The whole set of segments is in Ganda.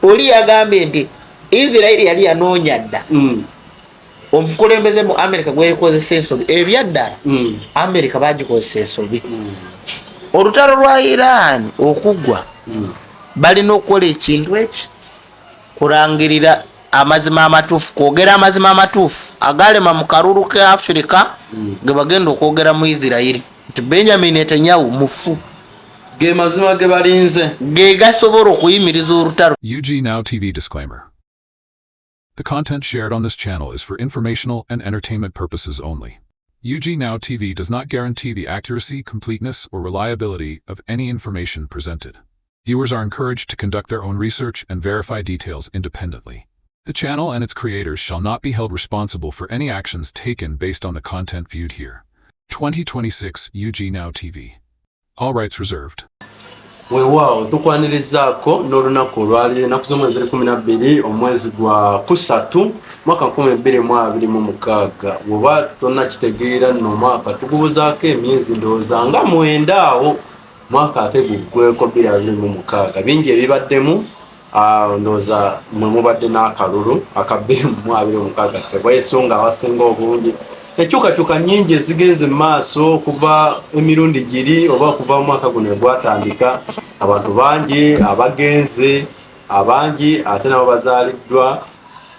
oli yagambye nti Israel yali yanoonya dda omukulembeze mu America gwekozesa ensobi ebyaddala America bagikozesa ensobi olutalo lwa Iran okuggwa balina okukola ekintu eki kurangirira amazima amatuufu kwogera amazima amatuufu agalema mu kalulu ka Africa ge bagenda okwogera mu Israel nti Benjamin Netanyahu mufu ge mazima ge balinze ge gasobola okuyimiriza olutalo. UG Now TV disclaimer. The content shared on this channel is for informational and entertainment purposes only. UG Now TV does not guarantee the accuracy, completeness, or reliability of any information presented. Viewers are encouraged to conduct their own research and verify details independently. The channel and its creators shall not be held responsible for any actions taken based on the content viewed here. 2026 UG Now TV. All rights reserved. Weewaawo tukwanirizaako n'olunaku olwali ennaku z'omwezi 12 omwezi gwa kusatu mwaka 2026 bw'oba tonnakitegeera nno omwaka tugubuzaako emyezi ndowooza nga 9 awo mwaka ate guggweko 2026 bingi ebibaddemu ndowooza mwe mubadde n'akalulu aka 2026 tebwesonga abasinga obungi enkyukakyuka nnyingi ezigenze mu maaso kuva emirundi giri oba okuva mu mwaka guno gwatandika abantu bangi abagenze abangi ate nabo bazaaliddwa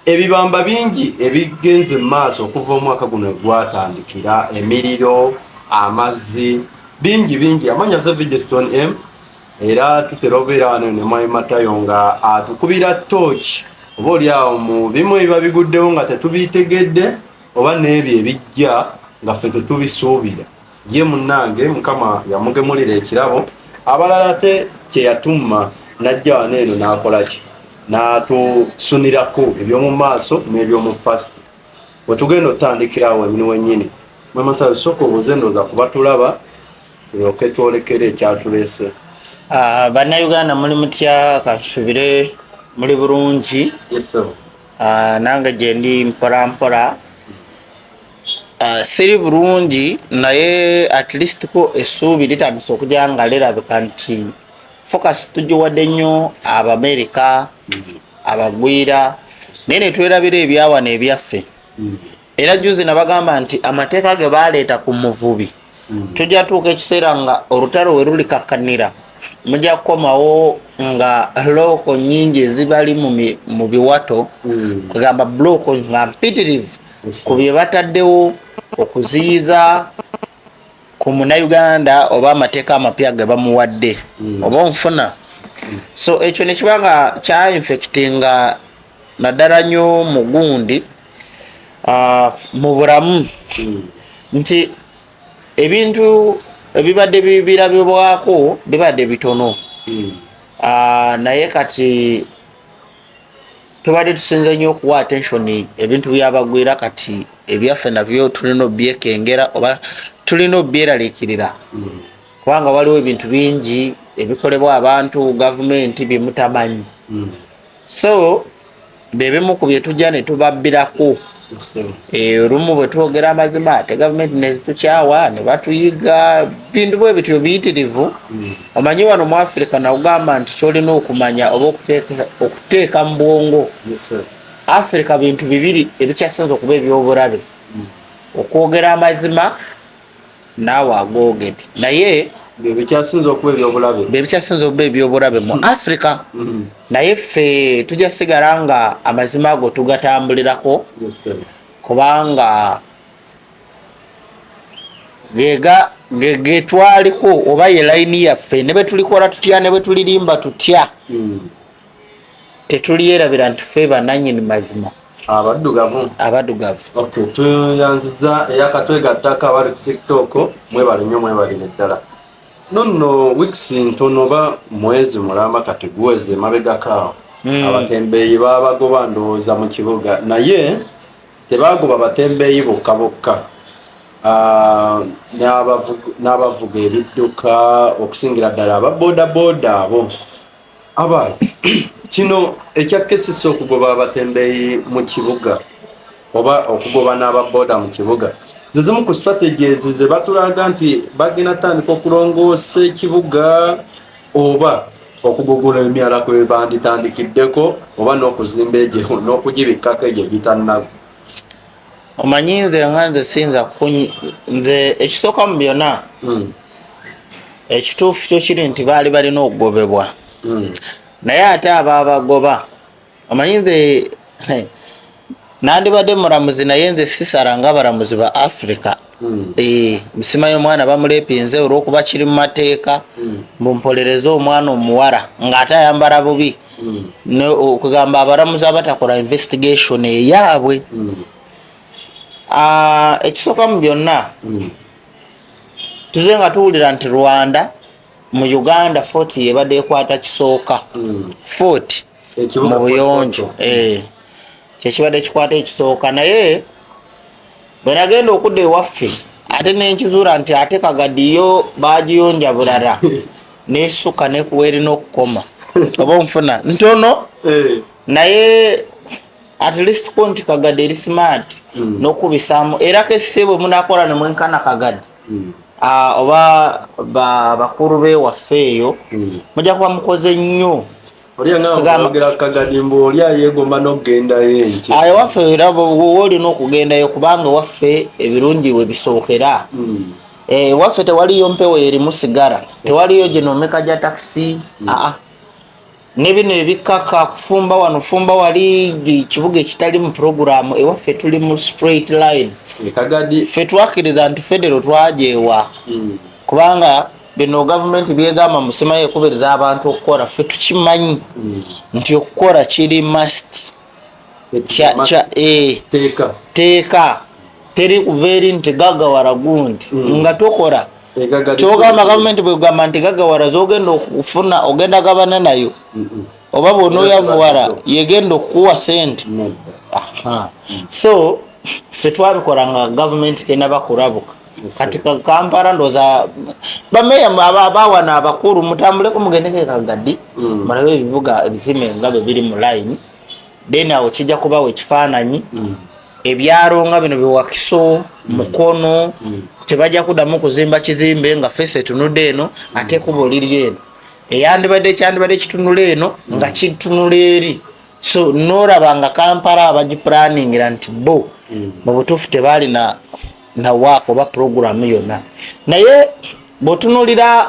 ebibamba bingi ebigenze mu maaso okuva omwaka guno gwatandikira emiriro amazzi bingi amanya za Vigeston M era tutera obeera wano ne Mwai Matayo nga atukubira torch oba oli awo mu bimu ebiba biguddewo nga tetubitegedde oba n'ebyo ebijja nga ffe tetubisuubira ye munnange Mukama yamugemulira ekirabo abalala ate kye yatumma najja wano eno n'akola ki n'atusunirako eby'omu maaso n'eby'omu pasti bwe tugenda otandikirawo wennyini Mwai Matayo sooka obuze ndowooza kuba tulaba tulyoke twolekere ekyatuleese. Bannayuganda muli mutya katusubire muli bulungi? Yes sir. Nange gye ndi mpola siri bulungi naye at least ko essuubi litandise okujja nga lirabika nti focus tugiwadde nnyo Abamerika abagwira naye ne twerabira ebyawana ebyaffe era juzi nabagamba nti amateeka ge baleeta ku muvubi tujja tuuka ekiseera nga olutalo we lulikakkanira mujja kukomawo nga looko nnyingi ezibali mu biwato kugamba blooko nga mpitirivu ku bye bataddewo okuziyiza ku Munnayuganda oba amateeka amapya ge bamuwadde oba onfuna so ekyo ne kiba nga kya infectinga naddala nnyo mu gundi mu bulamu nti ebintu ebibadde birabibwako bibadde bitono naye kati tubadde tusinze nnyo okuwa attention ebintu byabagwira kati ebyaffe nabyo tulina obyekengera oba tulina obyeraliikirira kubanga waliwo ebintu bingi ebikolebwa abantu gavumenti byemutamanyi so bebimu ku bye tujja ne tubabbirako olumu bwe twogera amazima ate gavumenti nezitukyawa ne batuyiga bintu bwe bityo biyitirivu omanyi wano mu Africa nawugamba nti kyolina okumanya oba okuteeka mu bwongo Africa bintu bibiri ebikyasinze okuba ebyobulabe okwogera amazima naawe agoogedde naye bebikyasinze okuba ebyobulabe mu Africa naye ffe tujja sigala nga amazima ago tugatambulirako kubanga ge twaliko oba ye layini yaffe ne bwe tulikola tutya ne bwe tulirimba tutya tetuliyerabira nti ffe bannannyini mazima abaddugavu. Okay, tuyanziza eyakatwegattako abali ku TikTok mwebale nnyo mwebalire ddala nonno weeks ntono oba mwezi mulamba kati guweze emabegakaawo abatembeeyi babagoba ndowooza mu kibuga naye tebagoba batembeeyi bokka n'abavuga ebidduka okusingira ddala ababoodabooda abo abaali kino ekyakesisa okugoba abatembeeyi mu kibuga oba okugoba n'ababooda mu kibuga zizimu ku strategies ze batulaga nti bagenda tandika okulongoosa ekibuga oba okugugula emyala kwe banditandikiddeko oba n'okuzimba egyo n'okugibikkako egyo gitannaba. Omanyi nze nga nze sinza nze ekisooka mu byonna ekituufu kyo kiri nti baali balina okugobebwa naye ate abaabagoba omanyi nze nandibadde mulamuzi naye nze sisala nga abalamuzi ba Africa. Misimayo omwana bamuleepinze olw'okuba kiri mu mateeka mumpolereze omwana omuwala ng'ate ayambala bubi okugamba abalamuzi abatakola investigation eyaabwe. Ekisooka mu byonna tuze nga tuwulira nti Rwanda mu Uganda fort yebadde ekwata kisooka fort mu buyonjo kyekibadde kikwata ekisooka naye bwe nagenda okudda ewaffe ate nenkizuula nti ate Kagadiyo bagiyonja bulala nesuka nekuwa erina okukoma oba onfuna ntono naye at least ko nti Kagadi eri smart n'okubisaamu era kesse bwe munakola ne mwenkana Kagadi oba bakulu bewaffe eyo mujja kuba mukoze nnyo. Kagadi mbu oli ayegomba n'okugendayo enkya waffe era olina okugendayo kubanga waffe ebirungi we bisookera. Waffe tewaliyo mpewo erimu sigara, tewaliyo ginomeka gya takisi nebino ebikaka kufumba wano fumba wali kibuga ekitali mu programu ewaffe tuli mu straight line. Ffe twakkiriza nti federo twajeewa kubanga bino gavumenti byegamba musima yekubiriza abantu okukola ffe tukimanyi nti okukola kiri must teeka teri kuveeri nti gagawara gundi nga tokola kyogamba gavumenti bwegamba nti gagawara zogenda okufuna ogenda gabana nayo oba bwonooyavuwala yegenda okukuwa sente. So ffe twabikola nga gavumenti tenaba kulabuka kati Kampala ndoza bameya abawana abakulu mutambuleko mugendeke Kagadi malabe ebivuga ebizime nga biri mu line then awo kijja kubawo ekifaananyi ebyalo nga bino biwakiso mukono tebajja kuddamu kuzimba kizimbe nga fese tunudde eno ate kubo liri eno eyandibadde kyandibadde kitunula eno nga kitunula eri. So norabanga Kampala abagiplanningira nti bo mu butuufu tebaali na waako oba programu yonna naye bw'otunuulira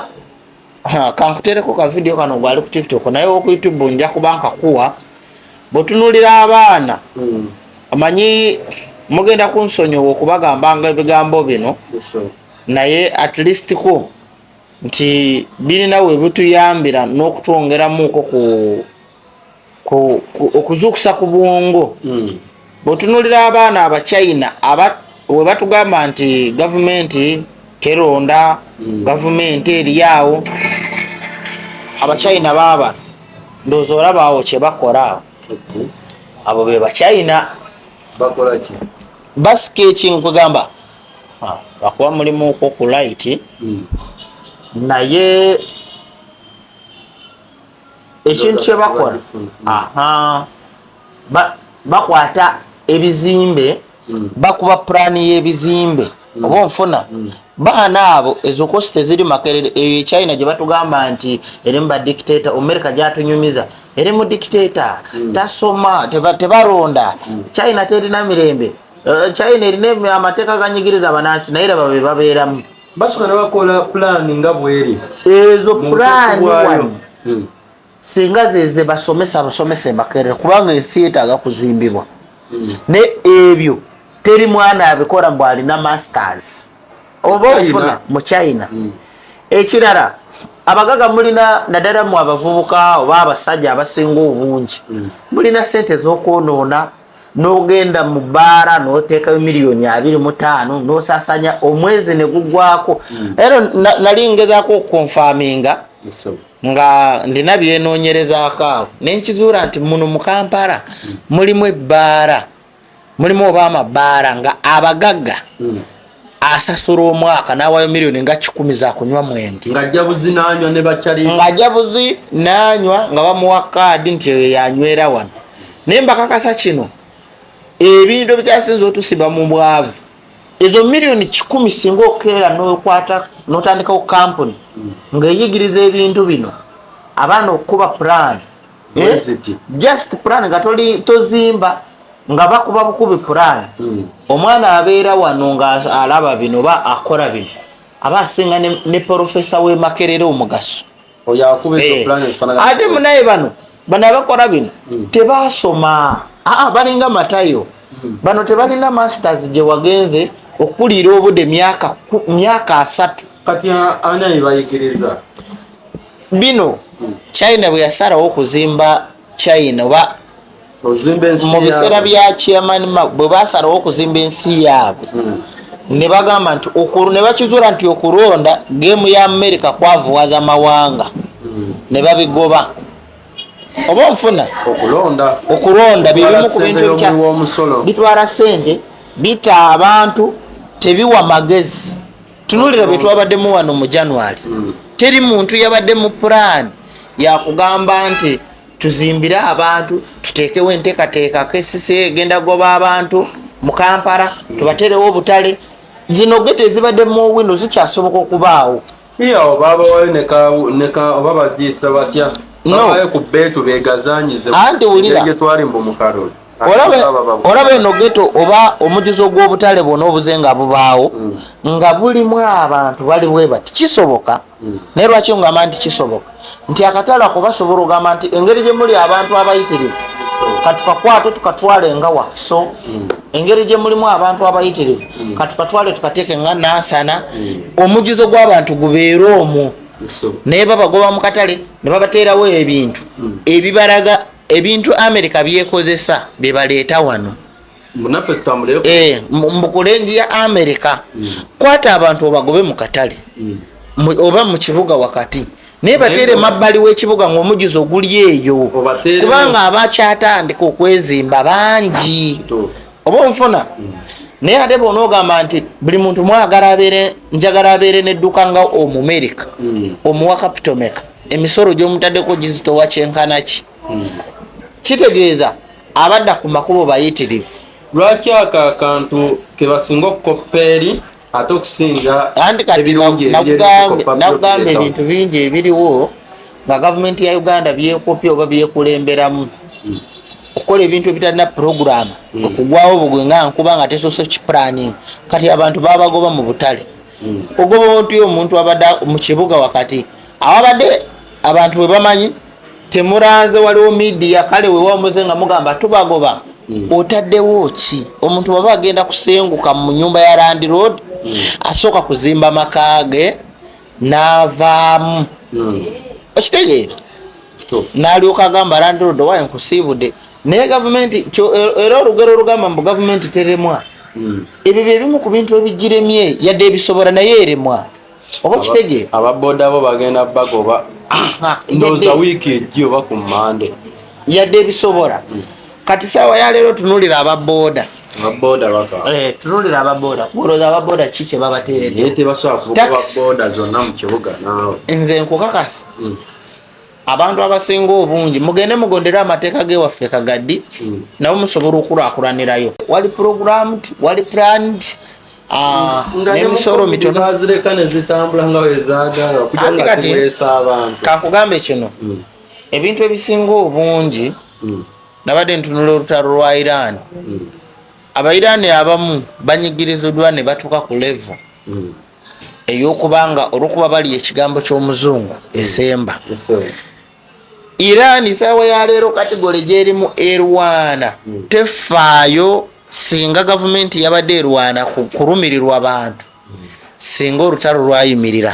kankutereko ka video kano gwali ku TikTok naye oku YouTube nja kuba nkakuwa bw'otunuulira abaana amanyi mugenda kunsonyiwa okubagambanga ebigambo bino naye at least ko nti birina we bituyambira n'okutwongeramuuko okuzuukusa ku bwongo. Bw'otunuulira abaana Abachina we batugamba nti gavumenti teronda gavumenti eriawo Abachina baba ndowooza olabaawo kye bakola abo be Bachina bakola ki basketing kugamba bakuba mulimu ku light naye ekintu kye bakola bakwata ebizimbe bakuba plani y'ebizimbe oba onfuna baana abo ezo kosti ziri makerere eyo China gye batugamba nti eri mu badictator America gyatunyumiza eri mu dictator tasoma tebaronda China terina mirembe China erina amateeka ganyigiriza abanansi naye raba be babeeramu basuka ne bakola plani nga bweri ezo plani singa zeze basomesa makerere kubanga ensi yeetaaga kuzimbibwa ne ebyo teri mwana abikola mbw alina masters oba ofuna mu China. Ekirala abagaga mulina naddala mu abavubuka oba abasajja abasinga obungi mulina sente z'okwonoona n'ogenda mu bbaara n'oteekayo miliyoni 25 n'osasanya omwezi ne gugwako. Era nali ngezaako okukonfaminga nga ndina byenoonyerezaako awo nenkizuula nti muno mu Kampala mulimu ebbaara mulimu oba amabbaara nga abagagga asasula omwaka n'awaayo miliyoni nga 10 za kunywa mwenge ng'ajjabuzi n'anywa ne bakyali ng'ajjabuzi n'anywa nga bamuwa kaadi nti yanywera wano. Naye mbakakasa kino ebintu bikyasinza otusiba mu bwavu ezo miliyoni 10 singa okeera n'okwata n'otandikawo kampuni ng'eyigiriza ebintu bino abaana okuba plan just plan nga tozimba nga bakuba bukubi plan omwana abeera wano nga alaba bino ba akola bino aba asinga ne professor we Makerere omugaso ate munaye bano abakola bino tebasoma balinga Matayo bano tebalina masters gye wagenze okuliira obudde myaka 3 kati ani bayigiriza bino China bwe yasalawo okuzimba China oba mu biseera bya chairman bwe basalawo okuzimba ensi yaabwe ne bagamba nti ne bakizuula nti okulonda geemu ya America kwavuwaza mawanga ne babigoba oba nfuna okulonda bibimu ku bintu bitwala ssente bita abantu tebiwa magezi tunulira bye twabaddemu wano mu January teri muntu yabadde mu plan yakugamba nti tuzimbire abantu tuteekewo enteekateeka KCCA egenda goba abantu mu Kampala tubaterewo obutale zino gete ezibadde mu Windows zikyasoboka okubaawo oba bagiisa batya babaye ku beetu begazanyize anti wulira olaba eno geto oba omujuzo gw'obutale bwona obuze nga bubaawo nga bulimu abantu bali bwe bati kisoboka naye lwaki ngamba nti kisoboka nti akatale ako basobola ogamba nti engeri gye muli abantu abayitirivu katukakwate tukatwale nga Wakiso engeri gye mulimu abantu abayitirivu katukatwale tukateeke nga Nansana omujuzo gw'abantu gubeere omwo naye babagoba mu katale ne babateerawo ebintu ebibalaga ebintu America byekozesa bebaleeta wano mu kulengi ya America kwata abantu obagobe mu katale oba mu kibuga wakati naye bateere mabbali w'ekibuga ng'omujuzo guli eyo kubanga abakyatandika okwezimba bangi oba onfuna naye ate bona ogamba nti buli muntu njagala abeere n'edduka nga Omumerika omuwa capital maker emisolo gy'omutaddeko gizitowa kyenkana ki kitegeeza abadda ku makubo bayitirivu lwaki aka akantu kebasinga okukoppeeri ate okusinga anti kati nakugamba ebintu bingi ebiriwo nga gavumenti ya Uganda byekopya oba byekulemberamu okukola ebintu ebitalina program okugwawo bugwe nga nkuba nga tesoose kiplanning kati abantu babagoba mu butale ogoba nti omuntu abadde mu kibuga wakati awabadde abantu bwe bamanyi temuranze waliwo media kale wewamuze nga mugamba tubagoba otaddewo ki omuntu baba agenda kusenguka mu nyumba ya Land Road asooka kuzimba makage n'avaamu okitegeera n'alyoka agamba Land Road owaye nkusiibudde naye gavumenti era olugero olugamba mbu gavumenti teremwa ebyo byebimu ku bintu ebigiremye yadde ebisobola naye eremwa oba okitegeera ababoda bo bagenda bagoba ndoza wiiki ejjo oba ku Mande yadde ebisobola kati saawa ya leero tunulira ababoda tunulira ababoda kuloza ababoda ki kye babateeredde naye tebasobola kugoba boda zonna mu kibuga naawe nze nkukakasa abantu abasinga obungi mugende mugondera amateeka g'ewaffe Kagaddi nabo musobola okulaakulanirayo wali programmed wali planned n'emisolo mitono bazireka ne zitambula nga wezaagala okuja nga tiweesa abantu kakugambe kino ebintu ebisinga obungi nabadde ntunula olutalo lwa Iran Abairani abamu banyigiriziddwa ne batuuka ku level ey'okubanga olw'okuba bali ekigambo ky'omuzungu esemba Iran saawa ya leero kategole gyerimu erwana tefaayo singa gavumenti yabadde erwana kulumirirwa abantu singa olutalo lwayimirira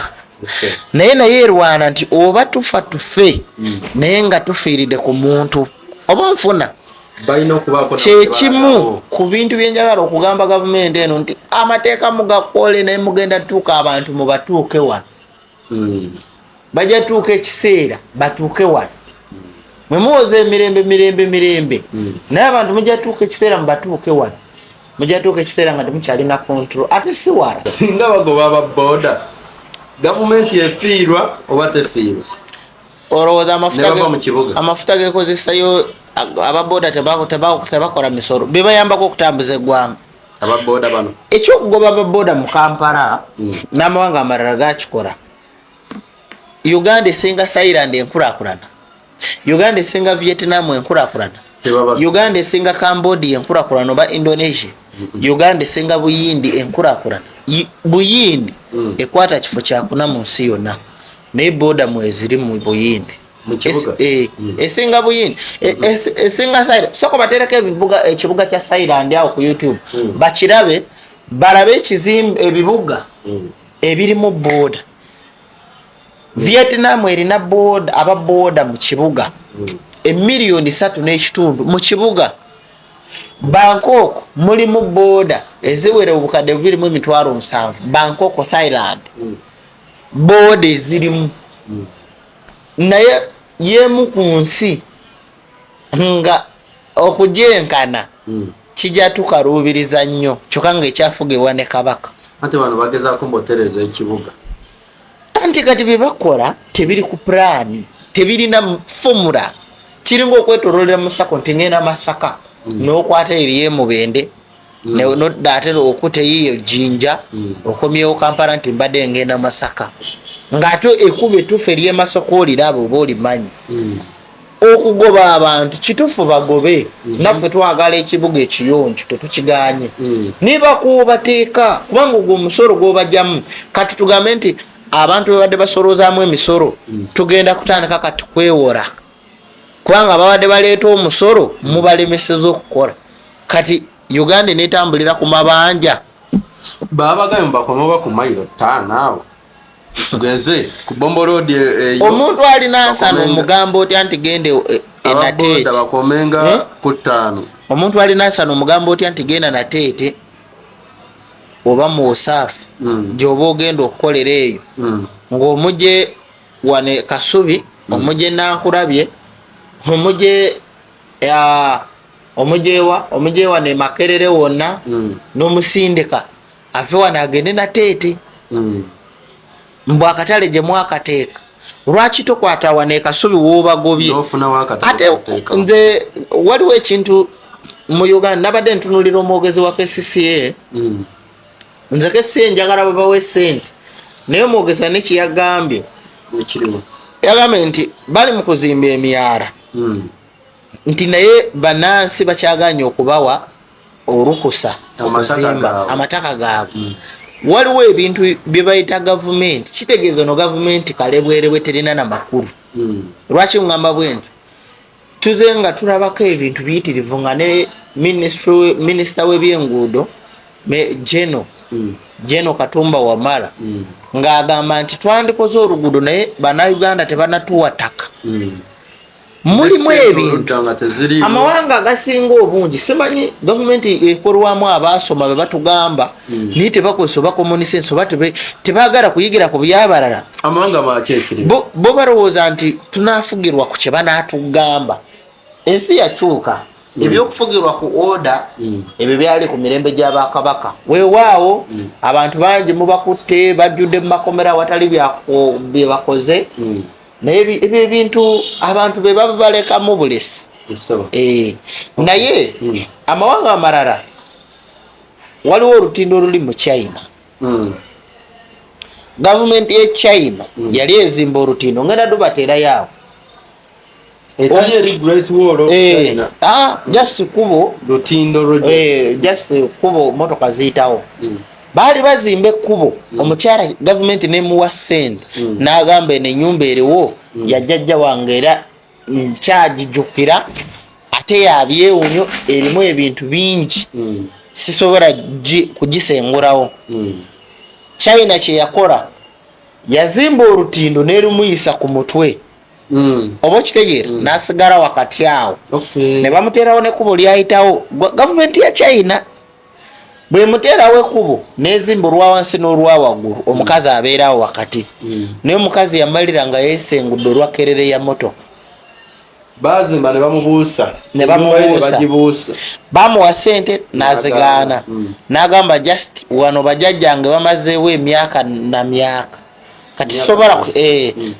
naye erwana nti oba tufa tufe naye nga tufiiridde ku muntu oba nfuna kyekimu ku bintu byenjagala okugamba gavumenti eno nti amateeka mugakole naye mugenda tuuka abantu mubatuuke wano bajja tuuka ekiseera batuuke wano mwe muwoza emirembe naye abantu mujja tuuka ekiseera mubatuuke wano mujja tuuka ekiseera nga temukyalina control ate si wala nga bagoba ababoda gavumenti efiirwa oba tefiirwa olowooza amafuta gekozesayo ababoda tebakola misolo bebayambako okutambuza eggwanga ababoda bano ekyokugoba ababoda mu Kampala n'amawanga amalala gakikola Uganda esinga Thailand enkulakulana, Uganda esinga Vietnam enkulakulana, Uganda esinga Cambodia enkulakulana oba Indonesia, Uganda esinga Buyindi enkulakulana. Buyindi ekwata kifo kyakuna mu nsi yonna naye boda mweziri mu Buyindi esinga Buyindi esinga Thailand. Soko batereka ekibuga kya Thailand awo ku YouTube bakirabe balabe ekizimbe ebibuga ebirimu boda. Vietnam erina boda aba boda mu kibuga emiliyoni 3.5 mu kibuga. Bangkok mulimu boda eziwere obukadde 2.7 Bangkok Thailand boda ezirimu naye yemu ku nsi nga okujenkana kijja tukaruubiriza nnyo kyokka nga ekyafugibwa ne Kabaka. Ate bano bagezaako mbotereza ekibuga anti kati bye bakola tebiri ku pulaani tebirina fomula kiringa okwetololera mu Sako nti ngenda Masaka n'okwata eriye Mubende ate okute yiyo Jinja okomyewo Kampala nti mbadde ngenda Masaka ng'ate ekuba etuufu eriye Masaka oliraba oba olimanyi okugoba abantu kituufu bagobe naffe twagala ekibuga ekiyonjo tetukiganye niba kubateeka kubanga ogwo omusolo gw'obajjamu kati tugambe nti abantu babadde basolozaamu emisolo tugenda kutandika kati kwewola kubanga babadde baleeta omusolo mubalemeseza okukola kati Uganda netambulira ku mabanja babagayo mbakoma ku mayiro 5 awo tugeze ku Bombo Road omuntu alina nsano omugambo oti anti gende Nateete bakomenga ku 5 omuntu alina nsano omugambo oti anti genda Nateete oba mu Wasaafu gyoba ogenda okukolera eyo ng'omuje wane Kasubi omuje Nankulabye omuje wane Makerere wonna n'omusindika ave wane agende Nateete mbw akatale gye mwakateeka lwaki tokwata wane Kasubi woobagobye ate nze waliwo ekintu mu Uganda nabadde ntunulira omwogezi wa KCCA nze KCCA njagala babawe ssente naye omwogezi nekiyagambye yagambye nti bali mu kuzimba emyala nti naye bannansi bakyaganye okubawa olukusa okuzimba amataka gaabwe waliwo ebintu bye bayita gavumenti kitegeeza no gavumenti kale bwerebwe terina na makulu lwaki ngamba bwenti tuze nga tulabako ebintu biyitirivu nga ne minisita w'ebyenguudo Jeno Katumba Wamala ng'agamba nti twandikoze oluguudo naye bannayuganda tebanatuwa ttaka mulimu ebintu amawanga agasinga obungi simanyi gavumenti ekolwamu abaasoma be batugamba naye tebakozesa oba common sense oba tebaagala kuyigira ku byabalala amawanga makyekiri bo balowooza nti tunaafugirwa ku kye banaatugamba ensi yakyuka ebyokufugirwa ku order ebyo byali ku mirembe gy'abakabaka weewaawo abantu bangi mubakutte bajjudde mu makomera watali bye bakoze naye ebyo ebintu abantu be baba balekamu bulesi naye amawanga amalala waliwo olutindo oluli mu China gavumenti ye China yali ezimba olutindo ngenda dubateerayo just kubo lutindo just kubo motoka ziyitawo baali bazimba ekkubo omukyala gavumenti nemuwa ssente n'agamba eno ennyumba eriwo yajjajja wange era nkyagijjukira ate yabyewunyo erimu ebintu bingi sisobola kugisengulawo China kye yakola yazimba olutindo n'erumuyisa ku mutwe oba okitegeera n'asigala wakati awo ne bamuteerawo n'ekkubo lyayitawo gavumenti ya China bwe muteerawo ekkubo n'ezimba olwa wansi n'olwa waggulu omukazi abeerawo wakati naye omukazi yamalira nga yeesengudde olwa kerere ya motoka bazimba ne bamubuusa bamuwa ssente n'azigaana n'agamba just wano bajjajjange bamazeewo emyaka na myaka kati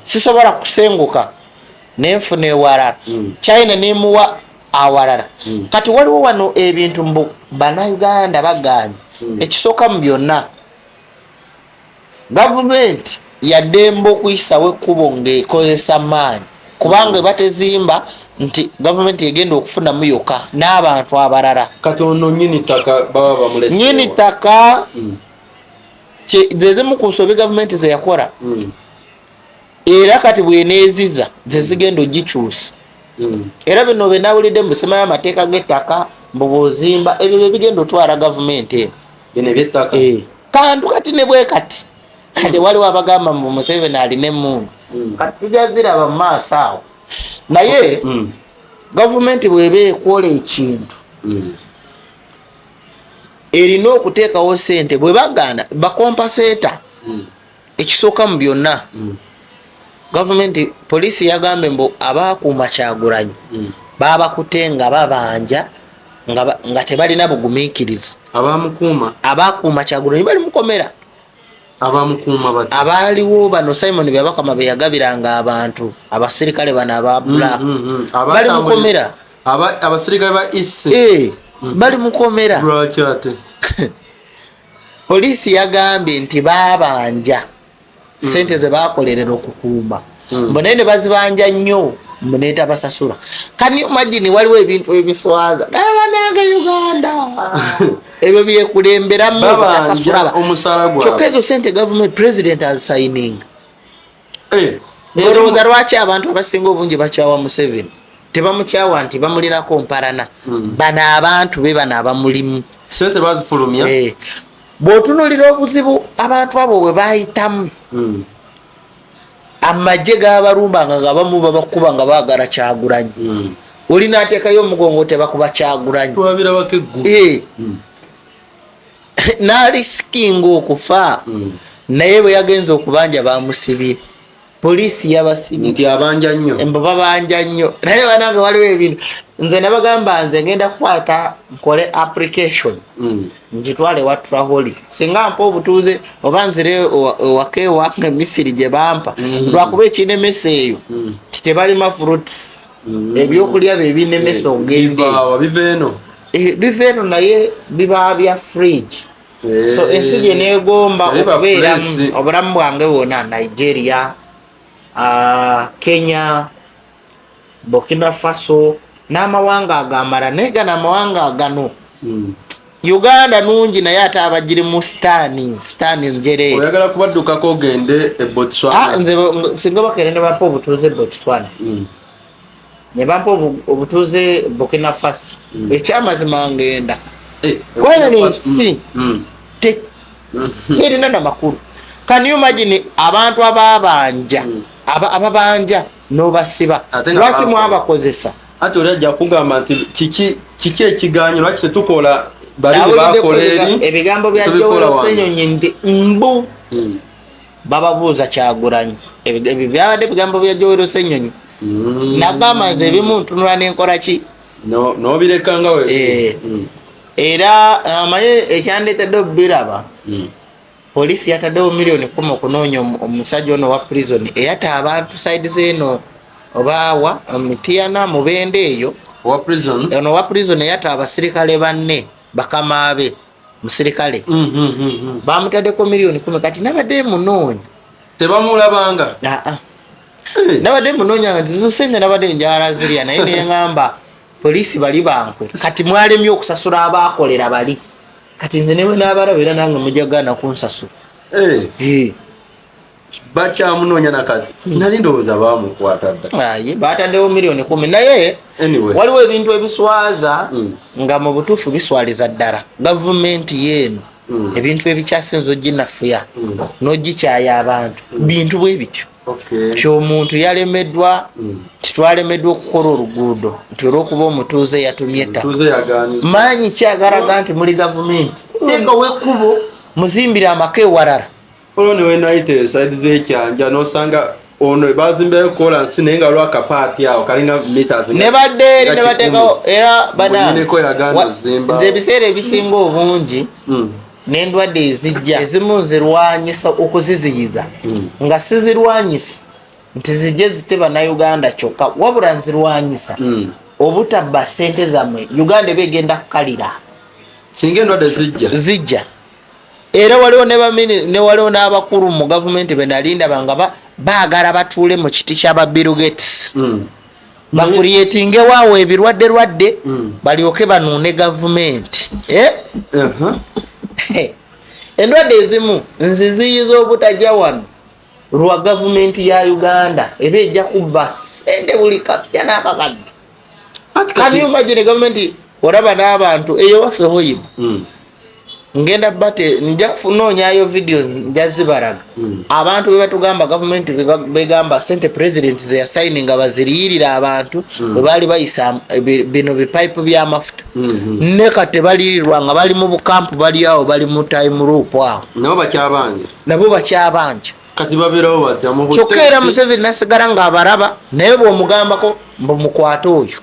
sisobola kusenguka nenfuna ewala China nemuwa awalala kati waliwo wano ebintu mbu bannayuganda baganye ekisooka mu byonna gavumenti yaddembe okuyisawo ekkubo ng'ekozesa maanyi kubanga batezimba nti gavumenti egenda okufunamu yokka n'abantu abalala. Kati ono nnyini ttaka baba bamulese nnyini ttaka zezimu ku nsobi gavumenti ze yakola era kati bweneeziza ze zigenda ogikyusa. Era bino benawulidde mbusimayo amateeka g'ettaka mbubuzimba ebyo bebigenda otwala gavumenti eno bino ebyettaka kantu kati ne bwe kati kati waliwo abagamba mbu Museveni alina emmundu kati tujaziraba mu maaso awo naye gavumenti bweba ekola ekintu erina okuteekawo sente bwe baganda bakompaseeta ekisooka mu byonna. Gavumenti poliisi yagambe mbu abakuuma Kyagulanyi babakute nga babanja nga tebalina bugumiikiriza. Abakuuma Kyagulanyi bali mukomera. Abaaliwo bano Simon Byabakama be yagabiranga abantu abasirikale bano aba black bali mukomera. Abasirikale ba isse bali mukomera. Poliisi yagambye nti babanja sente ze bakolerera okukuuma mbone ne bazibanja nnyo muneta basasula. Can you imagine waliwo ebintu ebiswaza abananga Uganda ebyo byekulemberamu basasula omusala gwa kyokka ezo sente government president as signing. Olowooza lwaki abantu abasinga obungi bakyawa Museveni? Tebamukyawa nti bamulinako mparana bano abantu be bano abamulimu sente bazifulumya. Bw'otunuulira obuzibu abantu abo bwe bayitamu amagye g'abalumbanga nga bamu babakuba nga baagala Kyagulanyi olina ateekayo omugongo tebakuba Kyagulanyi n'alisikinga okufa naye bwe yagenza okubanja bamusibye. Poliisi yabasibye nti abanja nnyo mbu babanja nnyo naye banange waliwo ebintu nze nabagamba nze ngenda kukwata nkole application ngitwale wa Traholi singa mpa obutuuze oba nzire ewaka ewange Misiri gye bampa lwakuba ekinemesa eyo titebalima fruits ebyokulya bebinemesa ogende biva eno naye biba bya fridge. So ensi gye neegomba okubeeramu obulamu bwange bwonna Nigeria, Kenya, Burkina Faso n'amawanga agamala naye gano amawanga agano Uganda nungi naye ate abagirimu sitaani njereere. Oyagala kubaddukako ogende e Botswana? Nze singa bakere ne bampa obutuuze Botswana ne bampa obutuuze Burkina Faso ekyamazima ngenda kubanga nensi terina namakulu. Can you imagine abantu ababanja ababanja n'obasiba lwaki mwabakozesa? Ate olajja kugamba nti kiki ekiganyo lwaki tetukola bali bakola eri ebigambo bya Joel Ssenyonyi ndi mbu bababuuza Kyagulanyi ebyo byabadde ebigambo bya Joel Ssenyonyi nagamba nze ebimu ntunula n'enkola ki n'obireka nga we era amaye ekyandeetedde obubiraba poliisi yataddewo $1,000,000 okunoonya omusajja ono wa prison eyata abantu side zeno obaawa Mityana Mubende eyo ono wa prison eyata abasirikale banne bakamaabe musirikale bamutaddeko $1,000,000 kati nabadde munoonya tebamulabanga nabadde munoonya nti zisenge nabadde njala zirya naye neŋŋamba poliisi bali bankwe kati mwalemye okusasula abaakolera bali kati nze newe n'abalabira nange mujagana kunsasula bakyamunoonya nakati nali ndowooza bamukwata dda bataddewo $1,000,000 naye waliwo ebintu ebiswaza nga mu butuufu biswaliza ddala gavumenti yeeno ebintu ebikyasinza oginafuya n'ogikyaya abantu bintu bwe bityo nti omuntu yalemeddwa titwalemeddwa okukola oluguudo nti olw'okuba omutuuze yatumye ettaka maanyi kyagalaga nti muli gavumenti teekawo ekkubo muzimbire amaka ewalala. olwo newe nayite saidi z'ekyanja n'osanga ono bazimbayo kolansi naye nga lwakapaati awo kalinga meters ne badde eri ne bateekawo era nze ebiseera ebisinga obungi n'endwadde ezijja ezimu nzirwanyisa okuziziyiza nga sizirwanyisa nti zijje zite bannayuganda kyokka wabula nzirwanyisa obutabba ssente zammwe Uganda eba egenda kukalira singa endwadde zijja era waliwo ne waliwo n'abakulu mu gavumenti benalinda banga baagala batuule mu kiti ky'aba Bill Gates bakuryetinge waawo ebirwadde balyoke banuune gavumenti endwadde ezimu nziziyiza obutajja wano lwa gavumenti ya Uganda eba ejja kubba sente buli kapya n'akakadde. Can you imagine gavumenti olaba n'abantu eyo waffe hoyimu ngenda bate nja kunoonyayo video njazibaraga abantu bwe batugamba gavumenti begamba sente president ze assigning baziriyirira abantu bwe bali bayisa bino bipipe by'amafuta ne kate baliyirirwa nga bali mu bukampu bali awo bali mu time loop awo nabo bakyabanja kati babirawo batya mu buteeki kyokka era Museveni nasigala ng'abaraba naye bw'omugambako mukwate oyo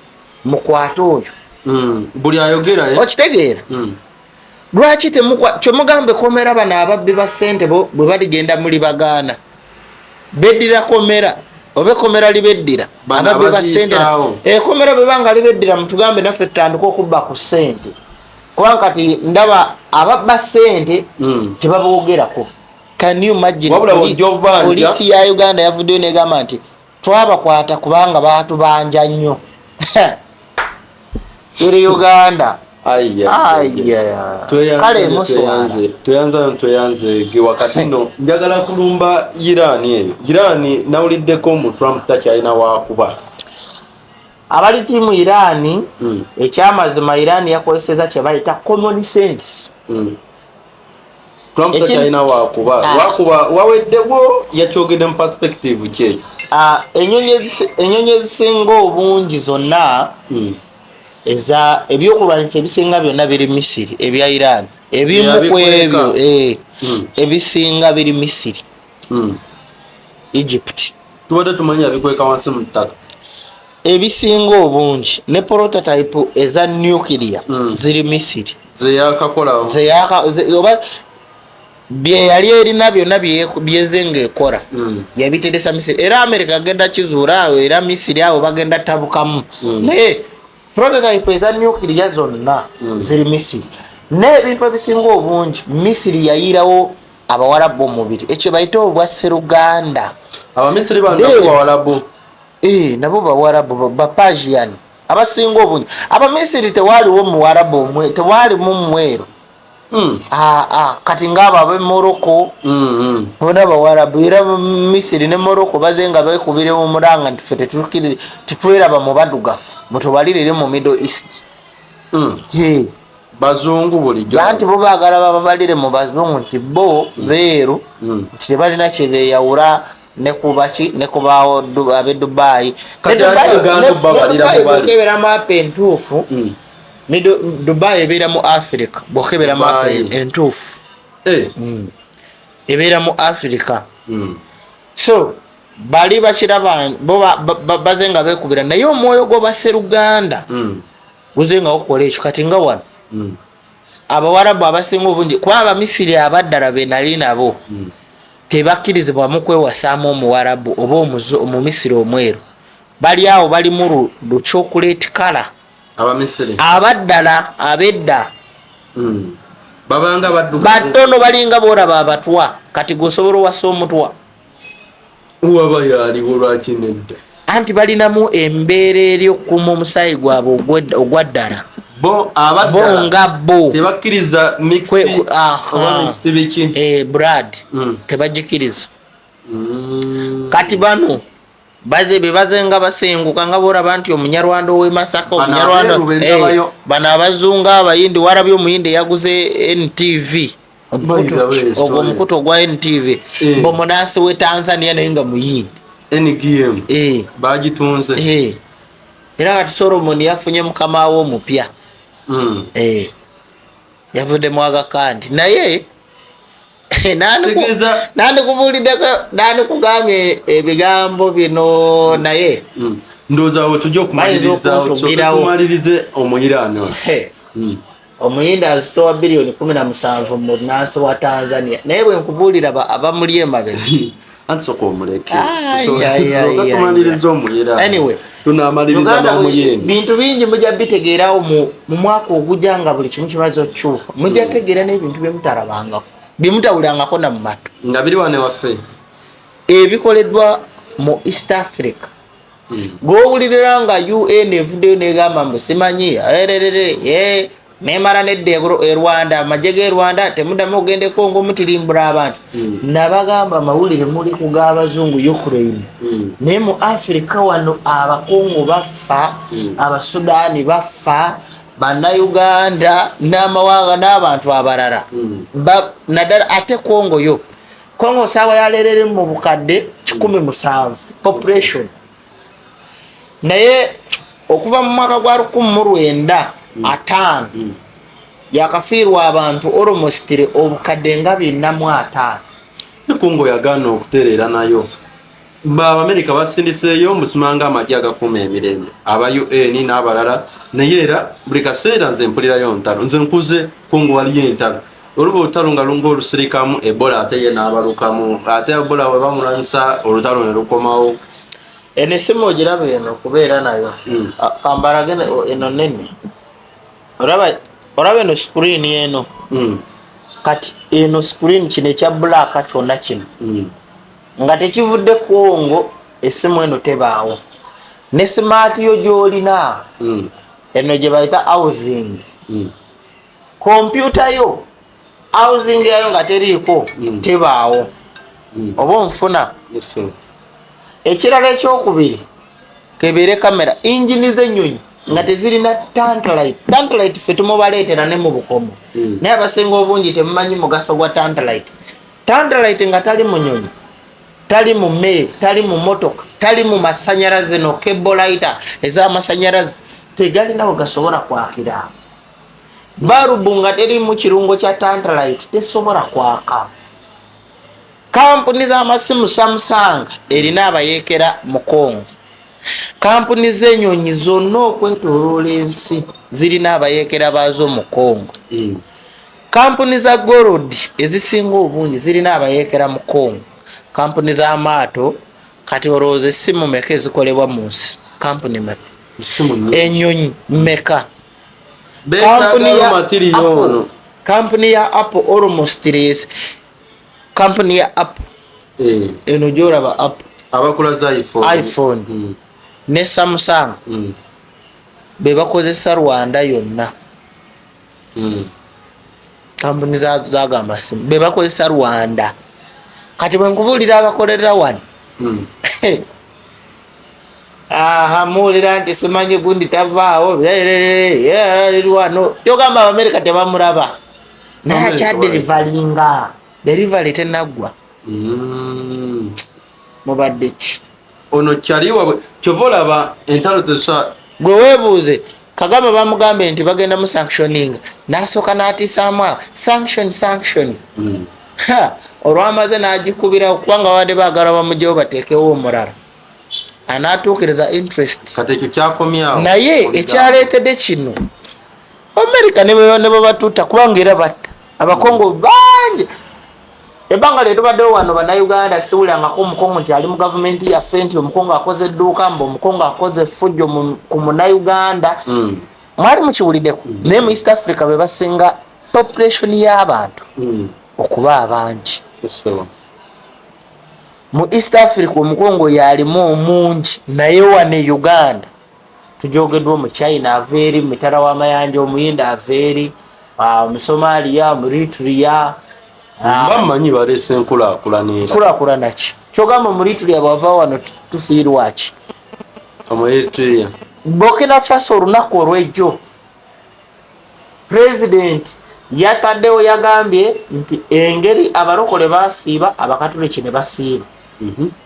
buli ayogera okitegeera lwaki kyemugambe komera bano ababbi ba ssente bwe baligenda muli bagaana beddira komera oba ekomera libeddira ababbi ba ssente ekomera bwe banga libeddira mutugambe naffe tutandika okubba ku ssente kubanga kati ndaba ababba ssente tebaboogerako. Can you imagine polisi ya Uganda yavuddeyo negamba nti twabakwata kubanga baatubanja nnyo eri Uganda kale tweyanze ge wakati no njagala kulumba Iran nawuliddeko mu Trump takyalina wakuba abali tiimu Iran ekyamazima Iran yakozeseza kye bayita common sense Trump takyalina wakuba waweddewo yakyogedde mu perspective kye enyonyi ezisinga obungi zonna eza ebyokulwanyisa ebisinga byonna biri Misiri ebya Iran ebimu ku ebyo ebisinga biri Misiri Egypt tubadde tumanya bikweka wansi mu ttaka ebisinga obungi ne prototype eza nuclear ziri Misiri zeyakakola bye yali erina byonna byezenga ekola yabiteresa Misiri era America agenda kizuula awo era Misiri awo bagenda tabukamu naye prototype eza nuclear zonna ziri Misiri n'ebintu ebisinga obungi Misiri yayirawo abawarabu omubiri ekyo bayita obwa Seruganda Abamisiri bawarabu nabo bawarabu ba Persian abasinga obungi Abamisiri tewaaliwo muwarabu tewaalimu mweru kati ng'abo ab'e Morocco bona bawarabu era Misiri ne Morocco bazenga beekubire mu mulanga nti ffe tetweraba mu baddugavu mutubalirire mu Middle East bazungu bulijjo anti bo baagala babalire mu bazungu nti bo beeru nti tebalina kye beeyawula ne kubaki ne kubaawo ab'e Dubai kebera mapa entuufu Dubai ebeera mu Africa bw'okebera mapa entuufu ebeera mu Africa so bali bakiraba bo bazenga beekubira naye omwoyo gwa Seruganda guzenga okukola ekyo kati nga wano abawarabu abasinga obungi kuba Abamisiri abaddala be nali nabo tebakkirizibwa mu kwewasaamu omuwarabu oba omumisiri omweru bali awo bali mu chocolate color Abamisiri abaddala abedda babanga batono balinga boolaba abatwa kati gosobola owasa omutwa waba yaliwo lwaki nedda anti balinamu embeera eri okukuuma omusaayi gwabwe ogwaddala bo nga bo tebakkiriza mixed brad tebagikiriza kati bano bebazenga basenguka nga boolaba nti omunyarwanda ow'e Masaka bano abazungu abayindi warabye omuyindi eyaguze NTV ogwo omukutu ogwa NTV mbomunansi we Tanzania naye nga muyindi NGM bagitunze era kati Solomon yafunye mukama we omupya yavudde mu Aga Khan naye nandikubuuliddeko nandikugambye ebigambo bino naye ndowooza we tujja okumalirize omuyiraano omuyindi azitowa biliyoni 17 mu nansi wa Tanzania naye bwe nkubuulira abamuli emabega ansoka omuleke tumalirize omuyiraano tunamaliriza n'omuyindi bintu bingi mujja bitegeerawo mu mwaka ogujja nga buli kimu kimaze okukyuka mujja tegeera n'ebintu bye mutalabangako byemutawulangako na mu matu nga biri wane waffe ebikoleddwa mu East Africa gw'owulirira nga UN evuddeyo negamba mbu simanyi nemala nedda e Rwanda amagye g'e Rwanda temuddamu ogenda e Congo mutirimbula abantu nabagamba amawulire muli ku g'abazungu Ukraine naye mu Africa wano abakongo bafa abasudaani bafa bannayuganda n'amawanga n'abantu abalala naddala ate Congo yo Congo saawa yaleerere mu bukadde 17 population naye okuva mu mwaka gwa 1905 yakafiirwa abantu almost obukadde nga 45 Congo yagaana okutereera nayo Amerika basindiseeyo musimanga amagye agakuuma emirembe aba UN n'abalala naye era buli kaseera nze mpulirayo ntalo nze nkuze Congo waliyo entalo oluba olutalo nga lunga olusirikamu Ebola ate ye n'abalukamu ate Ebola we bamulanyisa olutalo ne lukomawo enesimu ogiraba eno okubeera nayo kambarage eno nene olaba eno screen eno kati eno screen kino ekya black kyonna kino nga tekivudde Congo esimu eno tebaawo ne smart yo gy'olina eno gye bayita housing computer yo housing yayo nga teriiko tebaawo oba onfuna ekirala ekyokubiri kebeere kamera engine z'ennyonyi nga tezirina tantalite ffe tumubaleetera ne mu bukomo naye abasinga obungi temumanyi mugaso gwa tantalite nga tali mu nyonyi tali mu mmere tali mu motoka tali mu masanyalaze no kebolaita ez'amasanyalaze tegalina bwe gasobola kwakira barubu nga teri mu kirungo kya tantalite tesobola kwaka kampuni z'amasimu Samsung erina abayeekera mu Congo kampuni z'ennyonyi zonna okwetooloola ensi zirina abayeekera baazo mu Congo kampuni za gold ezisinga obungi zirina abayeekera mu Congo kampuni z'amaato kati olowooza essimu meka ezikolebwa mu nsi kampuni meka ennyonyi meka kampuni ya Apple almost is kampuni ya Apple eno gyolaba Apple abakola za iPhone ne Samsung be bakozesa Rwanda yonna kampuni zago amasimu be bakozesa Rwanda kati bwe nkubuulira abakolera wano muwulira nti simanyi gundi tavaawo wano yogamba Abamerika tebamulaba naye akyaderivalinga derivari tenaggwa mubadde ki ono kyaliwa kyova olaba entalo tesa gwe weebuuze Kagame bamugambe nti bagenda mu sanctioning n'asooka n'atiisaamu sanction olwamaze n'agikubira kubanga wadde baagala bamugyewo bateekewo omulala anaatuukiriza interest kati ekyo kyakomyawo naye ekyaleetedde kino Amerika ne bwe batuutta kubanga era batta abakongo bangi ebbanga lye tubaddewo wano bannayuganda siwulirangako omukongo nti ali mu gavumenti yaffe nti omukongo akoze edduuka mbu omukongo akoze effujjo ku munnayuganda mwali mukiwuliddeku naye mu East Africa be basinga population y'abantu okuba abangi mu East Africa omukongo yalimu omungi naye wane Uganda tujogeddwa mu China aveeri mitala w'amayanja omuyinda aveeri mu Somalia mu Eritrea bamanyi baleese enkulaakulana ki kyogamba mu Eritrea bwava wano tufiirwa ki Eritrea Burkina Faso olunaku olw'ejjo president yataddewo yagambye nti engeri abalokole basiiba abakatoliki ne basiiba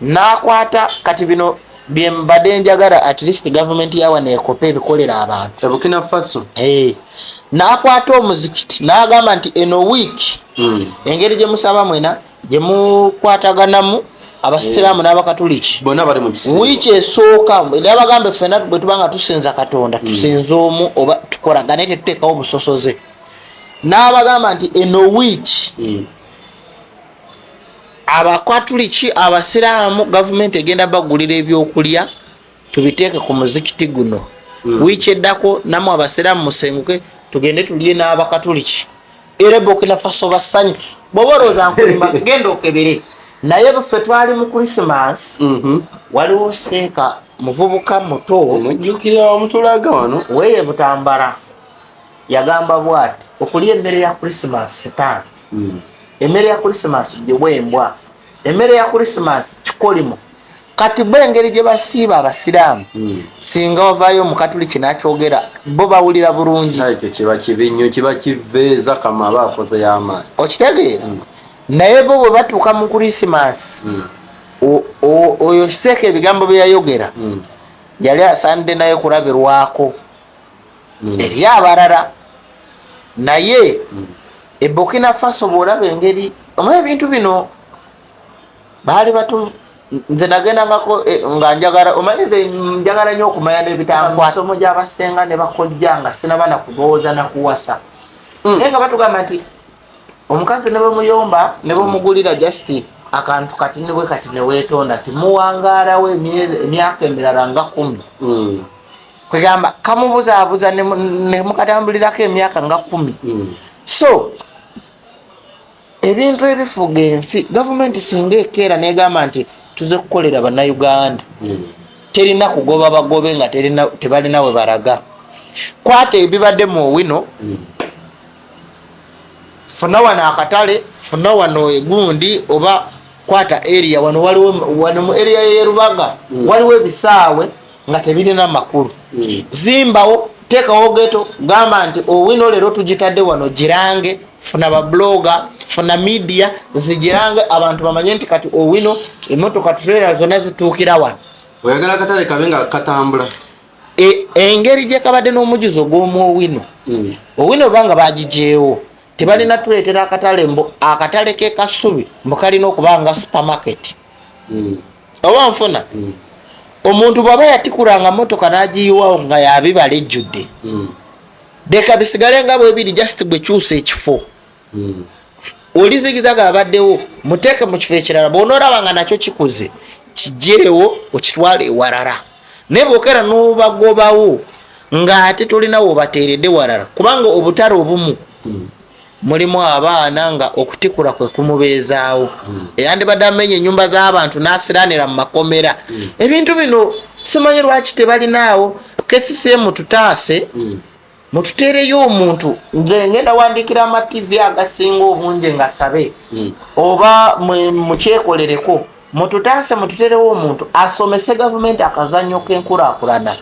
n'akwata kati bino bye mbadde njagala at least government yawa neekopa ebikolera abantu Burkina Faso n'akwata omuzikiti n'agamba nti eno wiiki engeri gye musaba mwena gye mukwataganamu abasiraamu n'abakatoliki bonna bali mu kisingo wiiki esooka nabagambe ffenna bwe tubanga tusinza Katonda tusinza omu oba tukolagane tetuteekawo obusosoze n'abagamba nti eno wiiki abakatoliki abasiraamu gavumenti egenda bagulira ebyokulya tubiteeke ku muzikiti guno wiiki eddako namwe abasiraamu musenguke tugende tulye n'abakatoliki era Burkina Faso basanyu bw'olowooza nkulima genda okebere naye buffe twali mu Christmas waliwo seeka muvubuka muto mujjukira omutulaga wano weye Butambala yagamba bw'ati okulya emmere ya Christmas sitaani emmere ya Christmas gyebwembwa emmere ya Christmas kikolimo kati bwengeri gye basiiba abasiraamu singa wavaayo omukatuliki n'akyogera bo bawulira bulungi ekyo kiba kibi nnyo kiba kiveeza kamaba akoze y'amaanyi okitegeera naye bo bwe batuuka mu Christmas oyo Kiseeka ebigambo bye yayogera yali asaanidde naye kulabirwako eri abalala naye e Burkina Faso bw'olaba engeri omanyi ebintu bino baali batu nze nagendangako nga njagala omanyi nze njagala nnyo okumanya n'ebitankwata misomo gy'abasenga ne bakojja nga sinaba na kulowooza na kuwasa naye nga batugamba nti omukazi ne bamuyomba ne bamugulira just akantu kati ne bwe kati ne weetonda timuwangaalawo emyaka emirala nga 10 kwegamba kamubuzaabuza ne mukatambulirako emyaka nga 10 so ebintu ebifuga ensi gavumenti singa ekeera negamba nti tuze kukolera bannayuganda terina kugoba bagobe nga tebalina we balaga kwata ebibadde mu Owino funa wano akatale funa wano egundi oba kwata area wano waliwo mu area y'Erubaga waliwo ebisaawe nga tebirina makulu zimbawo teekawo geto gamba nti Owino leero tugitadde wano girange funa babloga funa media zigirange abantu bamanye nti kati Owino emmotoka trailer zonna zituukira wano oyagala akatale kabe nga katambula engeri gye kabadde n'omujuzo gw'omu Owino Owino banga bagijeewo tebalina tuleetera akatale ke Kasubi mbu kalina okuba nga supermarket oba nfuna omuntu bw'aba yatikulanga motoka n'agiyiwawo nga yabibala ejjudde deka bisigale nga bwe biri just bwe kyusa ekifo olizigizaga abaddewo muteeke mu kifo ekirala bw'onoolaba nga nakyo kikuze kijeewo okitwale ewalala naye bw'okera n'obagobawo ng'ate tolinawo obateeredde walala kubanga obutale obumu mulimu abaana nga okutikula kwe kumubeezaawo eyandibadde amenya ennyumba z'abantu n'asiraanira mu makomera ebintu bino simanyi lwaki tebalinaawo kesisiye mututaase mututeereyo omuntu nze ngenda wandiikira amativi agasinga obungi nga sabe oba mukyekolereko mututaase mututeerewo omuntu asomese gavumenti akazannyo k'enkulaakulana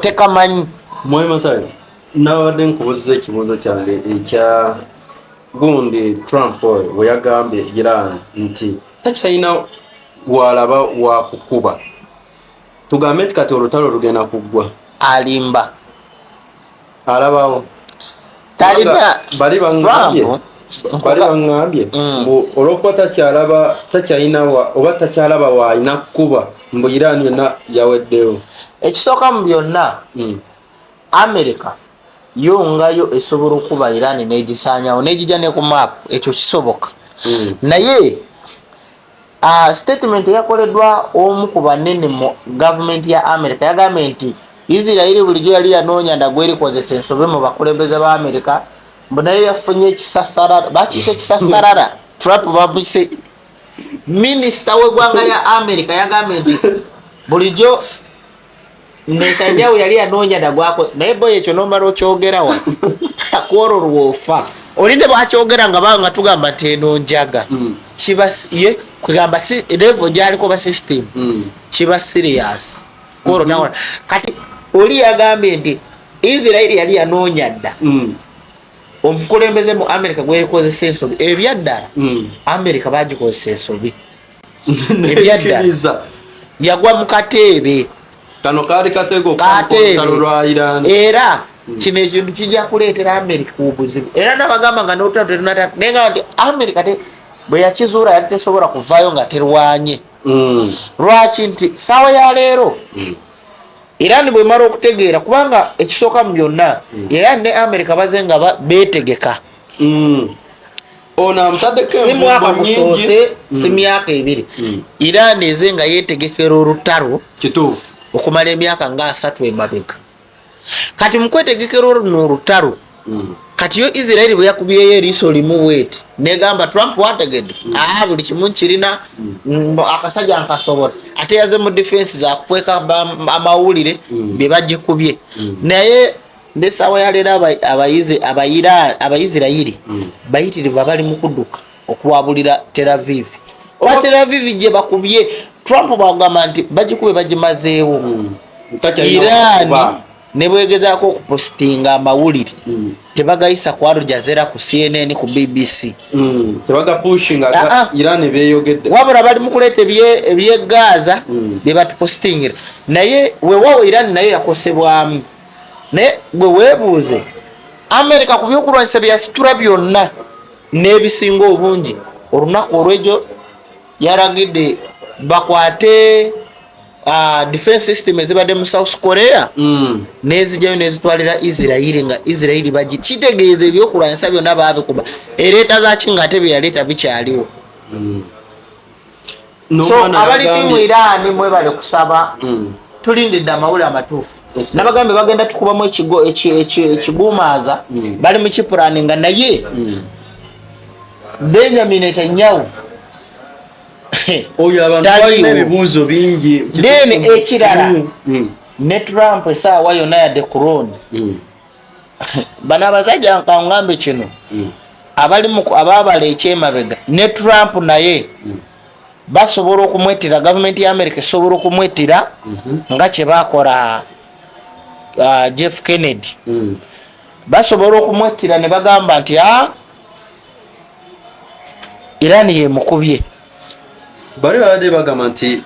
tekamanyi mwematayo nabadde nkubuuza ekibuuzo kyange ekya gundi Trump we yagambye Iran nti takyalina walaba wakukuba tugambe nti kati olutalo lugenda kuggwa alimba alabawo talina bali baŋŋambye mbu olwokuba takyalina oba takyalaba waalina kukuba mbu Iran yonna yaweddewo ekisooka mu byonna America yongayo esobola okuba Iran n'egisaanyawo n'egijja ne ku maapu ekyo kisoboka naye statement yakoleddwa omu ku banene mu gavumenti ya America yagambye nti Israel bulijjo yali yanoonya ndagwe erikozesa ensobe mu bakulembeze ba America mbu naye yafunye ekisasarara bakiyise ekisasarara Trump babise minisita w'eggwanga lya America yagambye nti bulijjo Netanyahu yali anoonya ndagwako naye boy ekyo nomala okyogera wati akworo lwofa olinde bwakyogera nga banga tugamba nti eno njaga kiba ye kugamba si level gyaliko ba system kiba serious kworo nawe kati oli yagambye nti Israel yali yanoonya dda omukulembeze mu America gwekozesa ensobi ebyaddala America bagikozesa ensobi ebyaddala yagwa mu kateebe kano kaali katego lwa Iran era kino ekintu kijja kuleetera America obuzibu era nabagamba nga notatenata nenga nti America bwe yakizuula yali tesobola kuvaayo nga terwanye lwaki nti saawa ya leero Iran bwe mara okutegeera kubanga ekisooka mu byonna Iran ne America baze nga beetegeka ono amutaddeko si mwaka gusoose si myaka ebiri Iran eze nga yeetegekera olutalo kituufu okumala emyaka nga 3 emabega kati mukwetegekera oluno olutalo kati yo Israel bwe yakubyeyo eriiso limu bweti negamba Trump wategedde buli kimu kirina akasajja nkasobola ate yaze mu defense za kweka amawulire bye bagikubye naye ndesawa yalera abayisirayiri bayitirivu abali mu kudduka okuwabulira Tel Aviv Tel Aviv gye bakubye Trump bagamba nti bagikube bagimazeewo Iran ne bwegezaako okupostinga amawulire tebagayisa ku Al Jazeera ku CNN ku BBC tebagapushinga Iran beyogedde wabula bali mu kuleeta ebye Gaza bye batupostingira naye weewawo Iran naye yakosebwamu naye gwe weebuuze America ku byokulwanyisa byasitula byonna n'ebisinga obungi olunaku olw'egyo yaragidde bakwate defense system ezibadde mu South Korea nezijayo nezitwalira Israel nga Israel bagikitegeeza ebyokulwanyisa byonna babikuba ereeta zaki nga ate byeyaleeta bikyaliwo so abali timu Iran mwebale kusaba tulindidde amawulire amatuufu nabagambe bagenda tukubamu ekiguumaaza bali mu kipulaninga naye Benjamin Netanyahu oyo abantu balina ebibuuzo bingi then ekirala ne Trump esaawa yonna yadde kuroni bano abasajja nkangambe kino ababala ekyemabega ne Trump naye basobola okumwetira gavumenti ya America esobola okumwetira nga kye bakola Jeff Kennedy basobola okumwetira ne bagamba nti Iran ye mukubye bali badde bagamba nti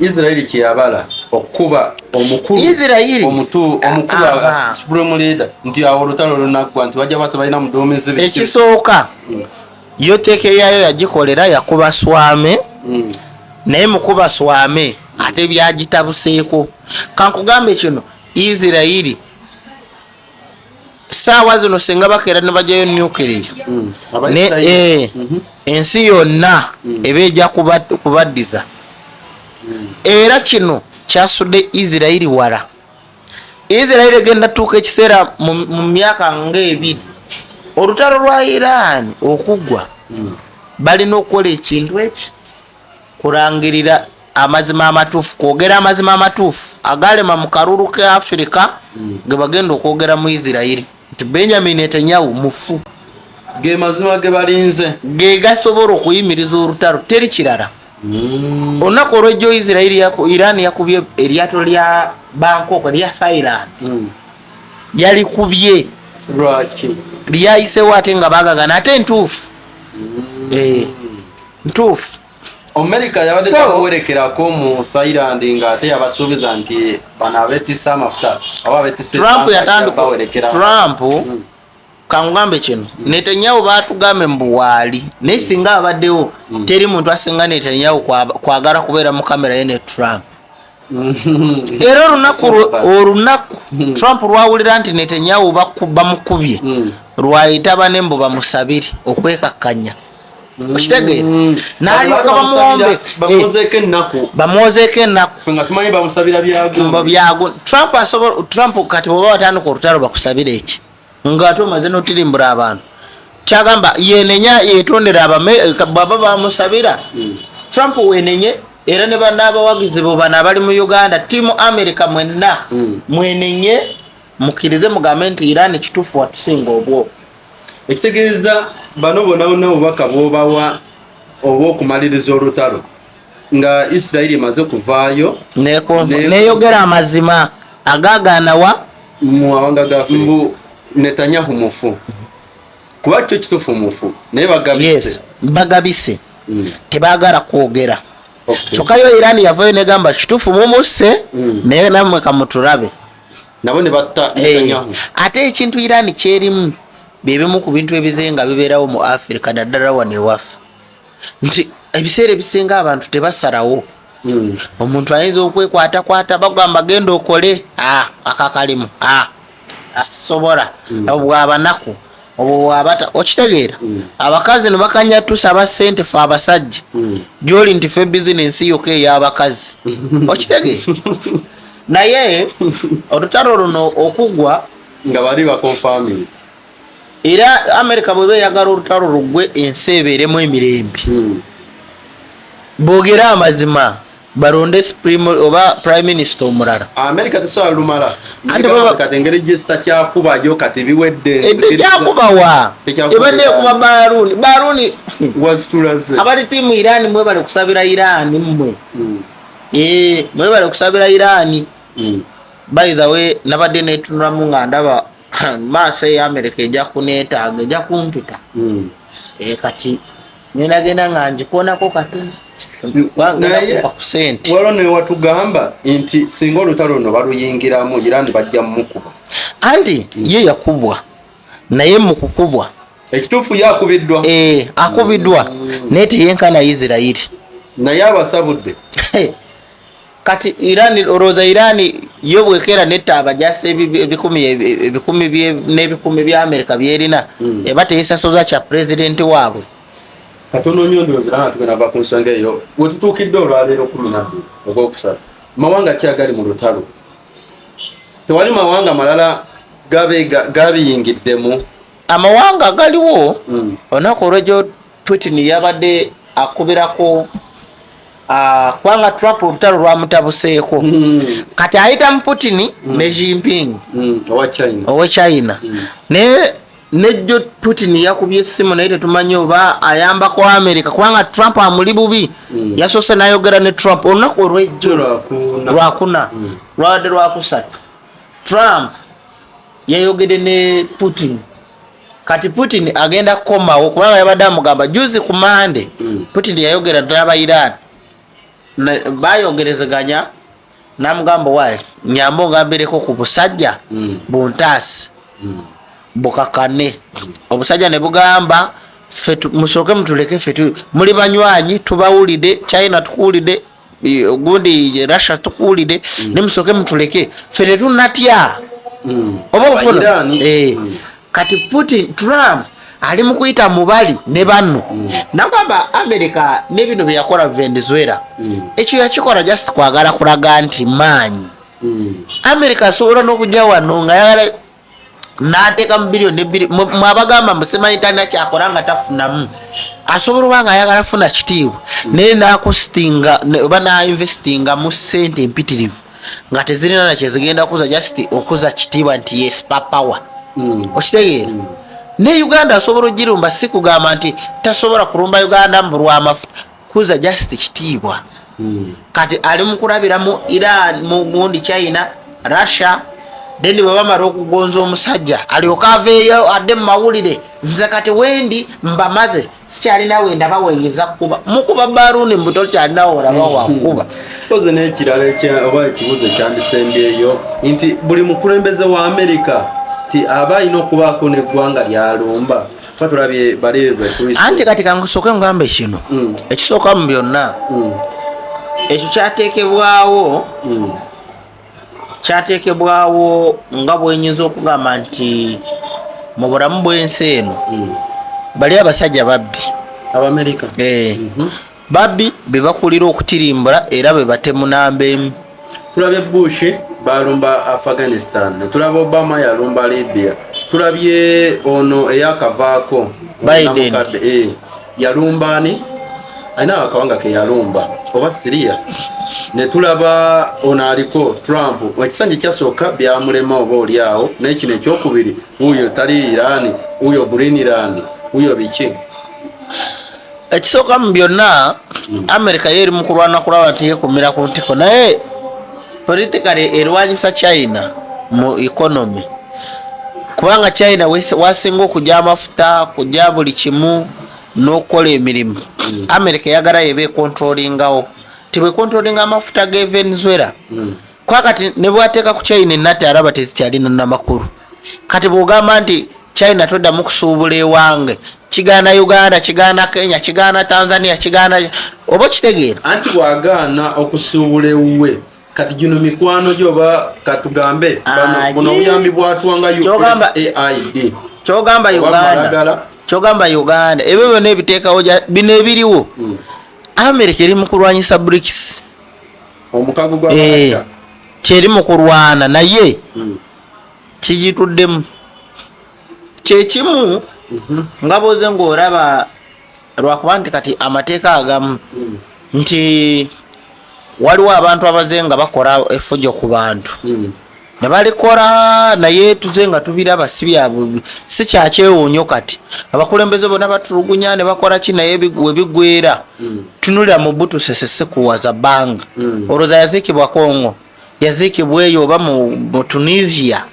Israel kiyabala okuba omukulu omukulu supreme leader nti awo olutalo lunaggwa nti bajja bato balina muduumizi ekisooka yo teke yayo yagikolera yakuba swame naye mukuba swame ate byagitabuseeko kankugambe kino Israel saawa zino singa bakeera ne bajjayo nuclear ensi yonna ebeja kubaddiza era kino kyasudde Israel wala Israel egenda tuuka ekiseera mu myaka ng'ebiri olutalo lwa Iran okuggwa balina okukola ekintu eki kurangirira amazima amatuufu kwogera amazima amatuufu agalema mu kalulu ka Africa ge bagenda okwogera mu Israel nti Benjamin Netanyahu mufu ge mazima ge balinze ge gasobola okuyimiriza olutalo teri kirala olunaku olw'ejjo Iran yakubye eryato lya Bangkok lya Thailand yalikubye lwaki lyayisewo ate nga bagagana ate ntuufu ntuufu America yabadde tawerekerako mu Thailand nga ate yabasuubiza nti bano abetisa amafuta aba betise Trump yatandika Trump kangambe kino Netanyahu batugambe mbuwali naye singa abaddewo teri muntu asinga Netanyahu kwagala kubeera mu kamera ye ne Trump era olunaku Trump lwawulira nti Netanyahu bamukubye lwayita banembo bamusabire okwekakkanya okitegeera n'alyoka bamwozeeko ennaku Trump kati bwoba watandika olutalo bakusabira eki nga ate omaze n'otirimbula abantu kyagamba yenenya yetondera baba bamusabira Trump wenenye era ne banaabawagizi bo bano abali mu Uganda tiimu America mwenna mwenenye mukkirize mugambe nti Iran kituufu watusinga obwo ekitegeeza bano bonna obubaka bw'obawa obw'okumaliriza olutalo nga Israel emaze kuvaayo neyogera amazima agaagaanawa mu mawanga ga Afrika Netanyahu mufu kuba kyo kituufu mufu naye bagabise tebaagala kwogera kyokka yo Iran yavayo negamba kituufu mumusse naye nammwe kamutulabe nabo ne batta Netanyahu ate ekintu Iran kyerimu bebimu ku bintu ebizenga bibeerawo mu Africa naddala wano ewaffe nti ebiseera ebisinga abantu tebasalawo omuntu ayinza okwekwatakwata bagamba genda okole akakalimu asobola bwabanaku obwo bwabata okitegeera abakazi ne bakanyatusa abasente fe abasajja gyoli nti fe bizinensi yokka ey'abakazi okitegeera naye olutalo luno okuggwa nga bali bakonfaming era America bwe yagala olutalo lugwe ensi ebeeremu emirembe boogera amazima balonde supreme oba prime minister omulala America tesobola lumala kati engeri gye kyakubayo kati biwedde kyakubawa ebadde kuba Baruni abali tiimu Iran mwe bali kusabira Iran mmwe mwe bali kusabira Iran by the way nabadde netunulamu nga ndaba maaso ya America ejja kuneetaaga ejja kumpita kati nagenda nga njikoonako katono waliwo newatugamba nti singa olutalo luno baluyingiramu Iran bajja mukuba anti ye yakubwa naye mukukubwa ekituufu yakubiddwa akubiddwa naye teyenkana Isirairi naye abasabudde kati Iran olowooza Iran yo bwekera netta abajasi ebikumi n'ebikumi bya America byerina eba teyesasoza kya pulezidenti waabwe katono nnyo ndowooza tugenda va ku nsonga eyo wetutuukidde olwaleero 12 ogwokusatu mawanga ki agali mu lutalo tewali mawanga malala gabiyingiddemu amawanga galiwo olunaku olwegyo Putin yabadde akubirako kubanga Trump olutalo lwamutabuseeko kati ayitamu Putin ne Jinping owa China naye nejjo Putin yakubye essimu naye tetumanyi oba ayambako America kubanga Trump amuli bubi yasoose nayogera ne Trump olunaku olwejjo lwakuna lwadde lwakusatu Trump yayogedde ne Putin kati Putin agenda kukomawo kubanga yabadde amugamba juzi ku Mande Putin yayogera n'aba Iran bayogerezeganya namugamba waye nyambo ngambireko ku busajja buntaasi bukakane obusajja ne bugamba musooke mutuleke ffe muli banywanyi tubawulidde China tukuwulidde gundi Russia tukuwulidde ne musooke mutuleke ffe tetunatya oba okufuna kati Putin Trump ali mu kuyita mubali ne banno nagamba America ne bino byeyakola Venezuela ekyo yakikola just kwagala kulaga nti maanyi America asobola n'okujja wano nga yagala n'ateeka mu biliyoni ebbiri mwabagamba musemanyi talina kyakola nga tafunamu asobola oba nga ayagala funa kitiibwa naye n'akustinga oba n'investinga mu ssente empitirivu nga tezirina nakyezigenda kuza just okuza kitiibwa nti yes power okitegeera ne Uganda asobola ogirumba si kugamba nti tasobola kulumba Uganda mu lw'amafuta kuza just kitiibwa kati ali mu kulabira mu Iran mu gundi China Russia then bwe bamala okugonza omusajja alyoka aveeyo adde mu mawulire nze kati wendi mbamaze sikyalina wenda bawengeza kuba mukuba Baruni mbuto kyalinawo olaba wakuba koze n'ekirala oba ekibuzo ekyandisembyeyo nti buli mukulembeze wa America ti aba alina okubaako n'eggwanga lyalumba tulabye baleebwe anti kati kankusooke ngamba ekino ekisooka mu byonna ekyo kyateekebwawo nga bwenyinza okugamba nti mu bulamu bw'ensi eno bali abasajja babbi Abamerika babbi be bakulira okutirimbula era be batemu namba emu tulabye Bush balumba Afghanistan tulabye Obama yalumba Libya tulabye ono eyakavaako Biden yalumba ani alina akawanga ke yalumba oba Syria ne tulaba ono aliko Trump ekisanje kyasooka byamulema oba oliawo naye kino ekyokubiri uyo tali Iran uyo Greenland uyo biki ekisooka mu byonna America yeri mu kulwana kulaba nti yekumira ku ntiko naye politically erwanyisa China mu economy kubanga China wasinga okujja amafuta kujja buli kimu n'okukola emirimu America yagala yebe controllingawo tibwe controlling amafuta ge Venezuela kwa kati ne bwateeka ku China ennate araba tezikyalina namakulu kati bwogamba nti China todda mu kusuubula ewange kigaana Uganda kigaana Kenya kigaana Tanzania kigaana oba kitegeera anti bwagaana okusuubula ewuwe kati gino mikwano gyoba katugambe buno obuyambi bwatuwanga USAID kyogamba Uganda ebyo byonna ebiteekawo bino ebiriwo America eri mu kulwanyisa BRICS omukago gwa kyeri mu kulwana naye kigituddemu kyekimu nga boze ng'oraba lwakuba nti kati amateeka agamu nti waliwo abantu abaze nga bakola effujo ku bantu ne balikola naye tuze nga tubiraba si byabwe si kyakyewuunyo kati abakulembeze bonna batulugunya ne bakola ki naye we bigwera tunulira mu Butu Sese Sekuwaza bbanga olowooza yaziikibwa Congo yaziikibwa eyo oba mu Tunisia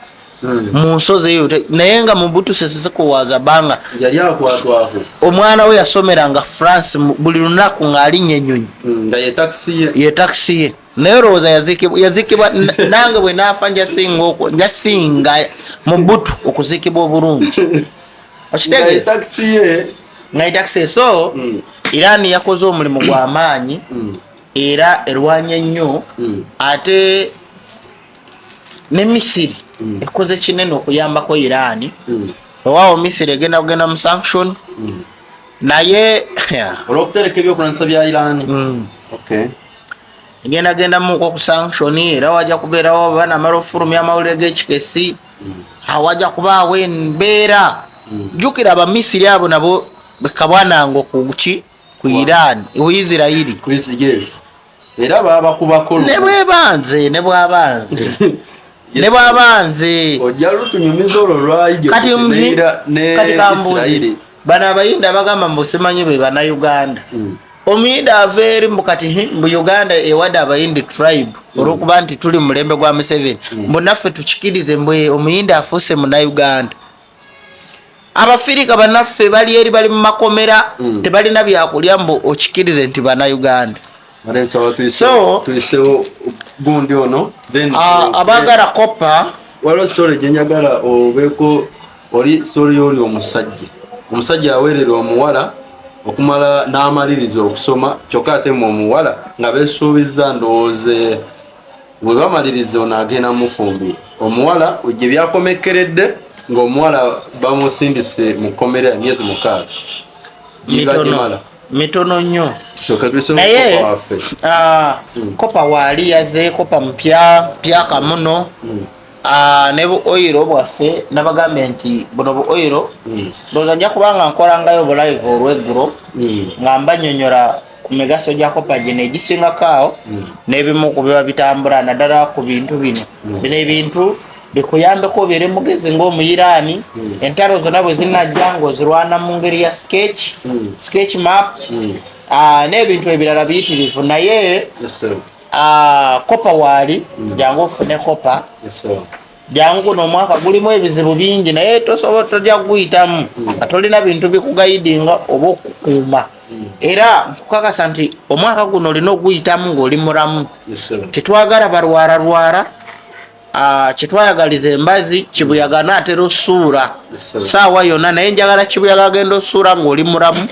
mu nsozi eyo naye nga mu Butu Sese Sekuwaza bbanga yali akwatwako omwana we yasomeranga France buli lunaku ng'alinnya ennyonyi nga ye takisi ye naye olowooza yazikibwa nange bwe naafa njasinga mu Butu okuzikibwa obulungi okitegeera nga takisi so Iran yakoze omulimu gw'amaanyi era erwanya nnyo ate ne Misiri ekoze kinene okuyambako Iran owaawo Misiri egenda kugenda mu sanction naye olw'okutereka ebyokulwanyisa bya Iran genda muko ku sanction era wajja kubeerawo banamala ofulumya amawulire g'ekikesi awajja kubaawo embeera jjukira Abamisiri abo nabo bekabwananga okuki ku Iran ku Isirairi era babakubako ne bwabanze ojja lutunyumiza olwo lwayije ne Isirairi bano abayinda bagamba mbu simanyi be Bannayuganda omuyinda aveeri mbukati mu Uganda ewadde abayindi tribe olwokuba nti tuli mu mulembe gwa Museveni mbu naffe tukikirize mbu omuyinda afuuse Munnayuganda Abafirika bannaffe bali eri bali mu makomera tebalina byakulya mbu okikirize nti Bannayuganda so gundi ono abaagala kopa waliwo story gye njagala obeeko oli story y'oli omusajja aweerera omuwala okumala n'amaliriza okusoma kyokka ate mu omuwala nga beesuubiza ndowooze bwe bamaliriza ono agenda mufumbira omuwala gye byakomekeredde ng'omuwala bamusindise mu kkomera ya myezi 6 gigagimala mitono nnyo naye kopa waali yaze kopa mpya kamuno ne bu oyiro bwaffe nabagambye nti buno bu oyiro ndowooza nja kubanga nkolangayo bulive olweggulo nga mbanyonyola ku migaso gya kopa gino egisingako awo n'ebimu ku biba bitambula naddala ku bintu bino ebintu bikuyambeko obeere mugezi ng'omuyiraani entalo zonna bwe zinajja ng'ozirwana mu ngeri ya sketch map n'ebintu ebirala biyitirivu naye kopa waali jangu ofune kopa jangu n'omwaka gulimu ebizibu bingi naye tosobola tojja kuguyitamu nga tolina bintu bikugayidinga oba okukuuma era nkukakasa nti omwaka guno olina okuguyitamu ng'oli mulamu tetwagala balwaralwara kyetwayagaliza embazi kibuyaga naatera osuula saawa yonna naye njagala kibuyaga agenda osuula ng'oli mulamu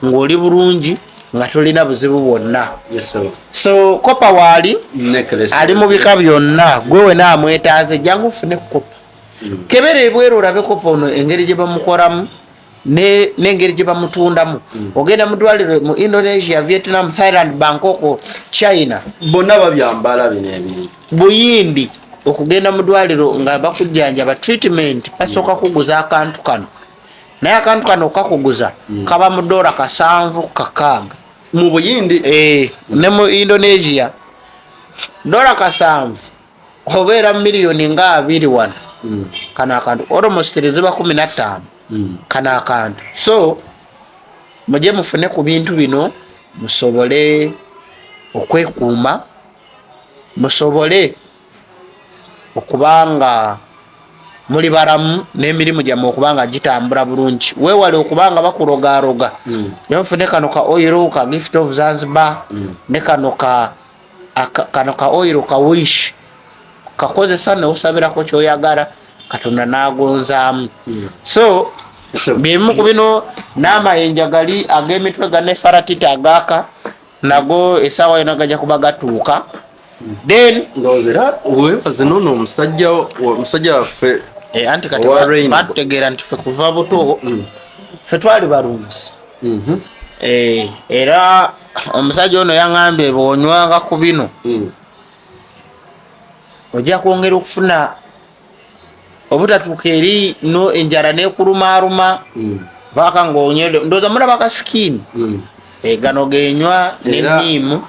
ng'oli bulungi nga tolina buzibu bwonna so kopa waali ali mu bika byonna gwe we naamwetaaze jangu ofune kopa kebera ebweru olabe kopa ono engeri gye bamukolamu n'engeri gye bamutundamu ogenda mu ddwaliro mu Indonesia, Vietnam, Thailand, Bangkok, China bonna babyambala bino ebintu buyindi okugenda mu ddwaliro nga bakujjanjaba treatment basooka kuguza akantu kano naye akantu kano okakuguza kaba mu $7 6 mu buyindi ne mu Indonesia $7 obeera miliyoni nga 21 kano akantu almost ziba 15 kano akantu so mujye mufune ku bintu bino musobole okwekuuma musobole okubanga muli balamu n'emirimu gyammwe okubanga gitambula bulungi weewale okubanga bakurogaroga nefune kano ka oil ka Gift of Zanzibar ne kano ka oil ka Wish kakozesa n'osabirako kyoyagala Katonda n'agonzaamu so bimu ku bino n'amayenja gali ag'emitwe ga nefaratita agaaka nago essaawa yonna gajja kuba gatuuka then ndowooza weebaze noono omusajja waffe anti kati batutegeera nti ffe kuva buto ffe twali balunzi era omusajja ono yaŋŋambye bw'onywanga ku bino ojja kwongera okufuna obutatuuka eri no enjala nekulumaruma vaka ngaonyede ndoza mulaba kasikini gano genywa neniimu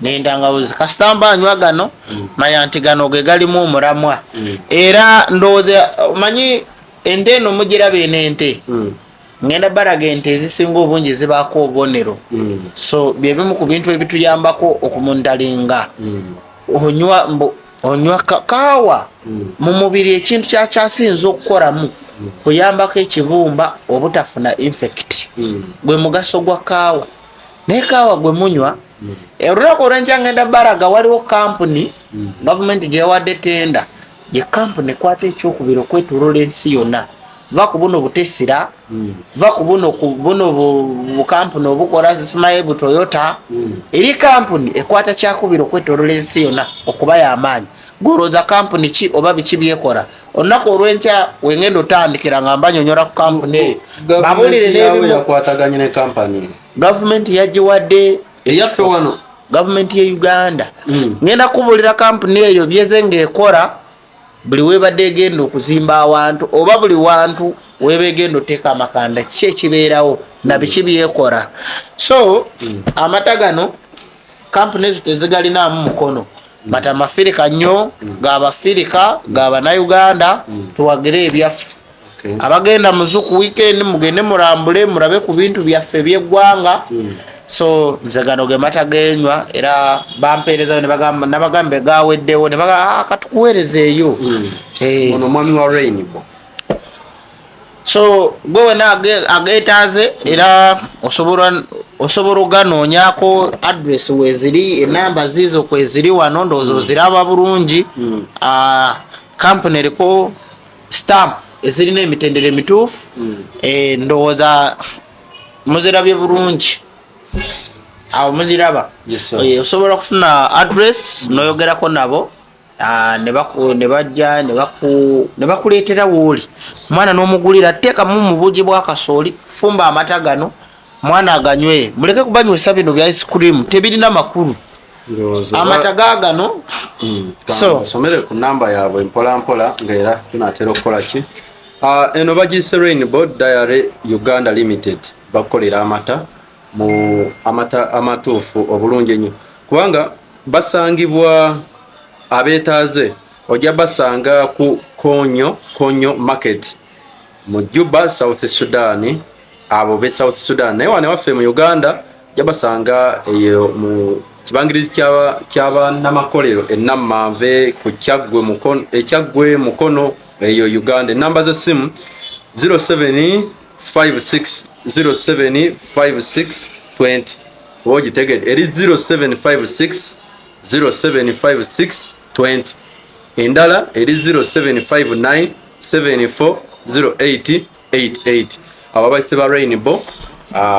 nendangawuzi kasitamba anywa gano manya nti gano ge galimu omuramwa era ndowooza manyi ente eno mugiraba enente ngenda baraga ente ezisinga obungi zibaako obubonero so byebimu ku bintu ebituyambako okumundalinga onywa kaawa mu mubiri ekintu kyakyasinza okukoramu kuyambako ekibumba obutafuna infect gwe mugaso gwa kaawa naye kaawa gwe munywa olunaku olwenkya ngenda baraga waliwo kampuni gavumenti gyewadde tenda ye kampuni ekwata ekyokubiri okwetoloola ensi yonna va ku buno butesira va ku buno bukampuni obukola simaye bu Toyota eri kampuni ekwata kyakubiri okwetoloola ensi yonna okuba y'amaanyi goroza kampuni ki oba biki byekola olunaku olwenkya wengenda otandikira nga mbanyonyola ku kampuni babulire n'ebimu yakwataganye ne kampani gavumenti yagiwadde eyaffe wano gavumenti ye Uganda ngenda kubulira kampuni eyo byeze ng'ekola buli webadde egenda okuzimba awantu oba buli wantu weba egenda oteeka amakanda kiki ekibeerawo na biki byekola so amata gano kampuni ezo tezigalinaamu mukono mata mafirika nnyo g'abafirika g'abannayuganda tuwagire ebyaffe abagenda muzuku weekend mugende mulambule murabe ku bintu byaffe by'eggwanga so nze gano ge mata genywa era bampeereza nabagambe gaweddewo ne katukuweerezeeyo ono mwami wa Rainbow so gwe wena ageetaaze era osobola oganoonyako address weziri enamba ziizo kweziri wano ndowooza oziraba bulungi kampuni eriko stamp ezirina emitendera emituufu ndowooza muzirabye bulungi awo muziraba osobola kufuna address noyogerako nabo ne bajja ne bakuleetera wooli omwana n'omugulira teekamu mu bugi bwa kasooli fumba amata gano mwana aganywe muleke kubanywesa bino bya ice cream tebirina makulu amata gagano so somere ku namba yaabwe mpola ng'era tunaatera okukola ki eno bagiyise Rainbow Dairy Uganda Limited bakolera amata mu amata amatuufu obulungi ennyo kubanga basangibwa abeetaaze ojja basanga ku konyo market mu Juba South Sudan abo be South Sudan naye wane waffe mu Uganda ojja basanga eyo mu kibangirizi kyaba namakolero ennamanve ku ekyaggwe mukono eyo Uganda enamba z'essimu 0756075620 ogitegedde eri 0756075620 endala eri 0759740888 ababaise ba Rainbow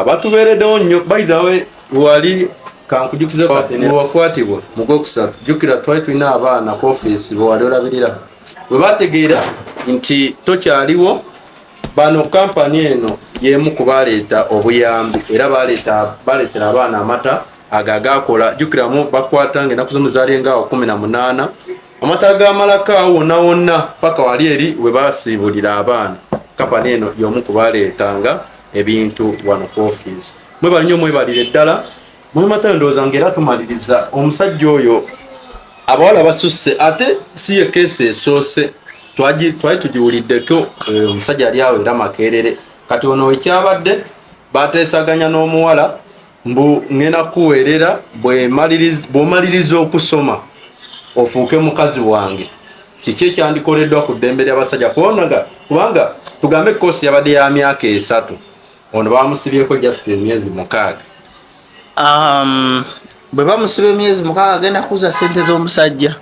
batubeereddewo nnyo by the way wali kankujukize wakwatibwa mugokusatu jukira twali tulina abaana ku office bwe wali olabirira bwe bategeera nti tokyaliwo bano kampani eno yemu kubaleeta obuyambi era baleetera abaana amata agagakola jukiramu bakwata ng'ennaku z'omuzaali ngaawo 18 amata agamalako wonna wonna paka wali eri we basiibulira abaana kampani eno y'omu kubaleetanga ebintu wano ku office mwebali nnyo mwebalire ddala mwemata ndowooza ng'era tumaliriza omusajja oyo abawala basusse ate si ye keesi esoose twali tugiwuliddeko omusajja ali awo era makerere kati ono ekyabadde bateesaganya n'omuwala mbu ngenda kuweerera bw'omaliriza okusoma ofuuke mukazi wange kiki ekyandikoleddwa ku ddembe ly'abasajja kubanga tugambe ekoosi yabadde ya myaka 3 ono bamusibyeko just emyezi 6 bwe bamusiba emyezi 6 agenda kuza sente z'omusajja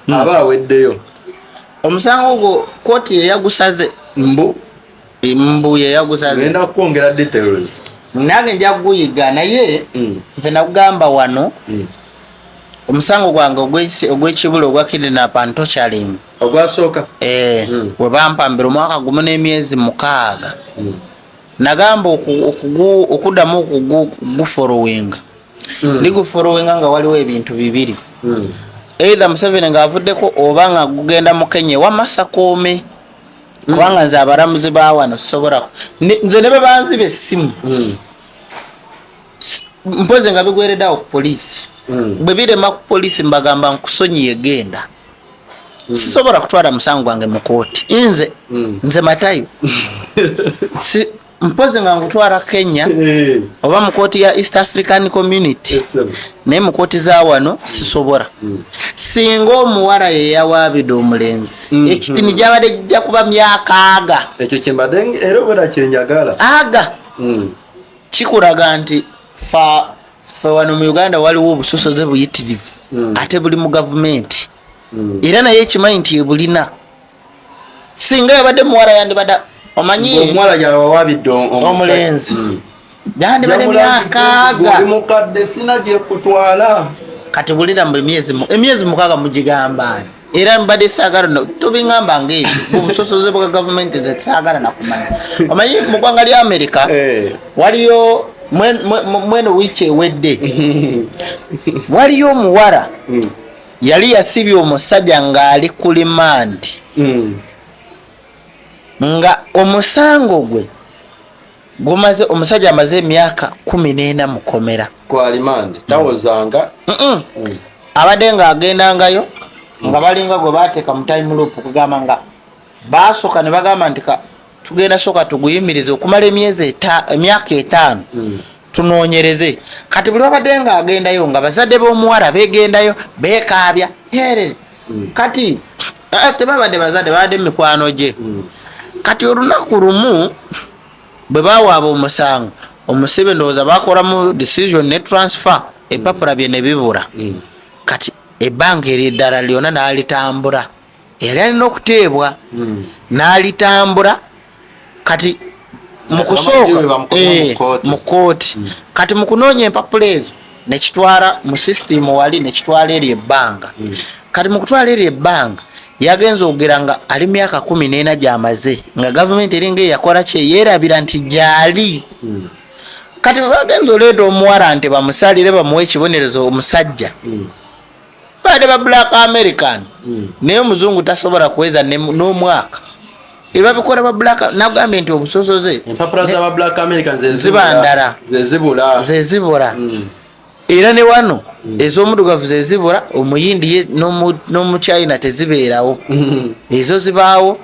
aba aweddeyo omusango gwo kooti yeyagusaze mbu yeyagusaze ngenda kwongera details nange nja kuguyiga naye nze nakugamba wano omusango gwange ogw'ekibula ogwa kidnap and torturing ogwasooka we bampambira omwaka gumu n'emyezi 6 nagamba okuddamu okugufolowinga ndigufolowinga nga waliwo ebintu bibiri either Museveni ng'avuddeko oba nga gugenda mu Kenya ewa Masakoome kubanga nze abalamuzi ba wano sobola nze ne bebanziba essimu mpoze nga bigwereddawo ku poliisi bwe birema ku poliisi mbagamba nkusonyiye genda sisobola kutwala musango gwange mu kooti nze Matayo mpoze nga ngutwala Kenya oba mu kooti ya East African Community naye mu kooti za wano sisobola singa omuwala yeyawaabidde omulenzi ekitini gyabadde jja kuba myaka aga ekyo kyembadde era obera kyenjagala aga kikulaga nti fe wano mu Uganda waliwo obusosoze buyitirivu ate buli mu gavumenti era naye ekimanyi nti ebulina singa yabadde muwala yandibadde omanyi omwala yawawabidde omulenzi yandibadde myaka aga oli mukadde sina gye kutwala kati bulira mu emyezi mukaaga mugigamba era mbadde saagala tubingamba ng'ebyo obusosoze bwa gavumenti ze saagala nakumanya omanyi mu ggwanga lya Amerika waliyo mweno wiiki ewedde waliyo omuwala yali yasibye omusajja ng'ali ku limandi nga omusango gwe gumaze omusajja amaze emyaka 14 mu komera kwa limandi tawozanga abadde ng'agendangayo nga balinga gwe bateeka mu time loop okugamba nga basooka ne bagamba nti tugenda sooka tuguyimirize okumala emyaka 5 tunoonyereze kati buli babadde ng'agendayo nga bazadde b'omuwala beegendayo beekaabya herere kati tebabadde bazadde babadde mikwano gye kati olunaku lumu bwe bawaaba omusango omusibe ndowooza bakolamu decision ne transfer epapula bye ne bibula kati ebbanga eriddala lyonna n'alitambula era alina okuteebwa n'alitambula kati mu kusooka mu kooti kati mu kunoonya empapula ezo nekitwala mu system wali nekitwala eri ebbanga kati mu kutwala eri ebbanga yagenza okugera nga ali myaka 14 gy'amaze nga gavumenti eringa eyakola kye yeerabira nti gyali kati bagenza oleeta omuwala nti bamusalire bamuwe ekibonerezo omusajja baade ba black American naye omuzungu tasobola kuweza n'omwaka ebabikola ba black nagambye nti obusosoze empapula z'aba black American zibandala zezibula era ne wano ez'omudugavu zezibula omuyindi n'omuchina tezibeerawo ezo zibaawo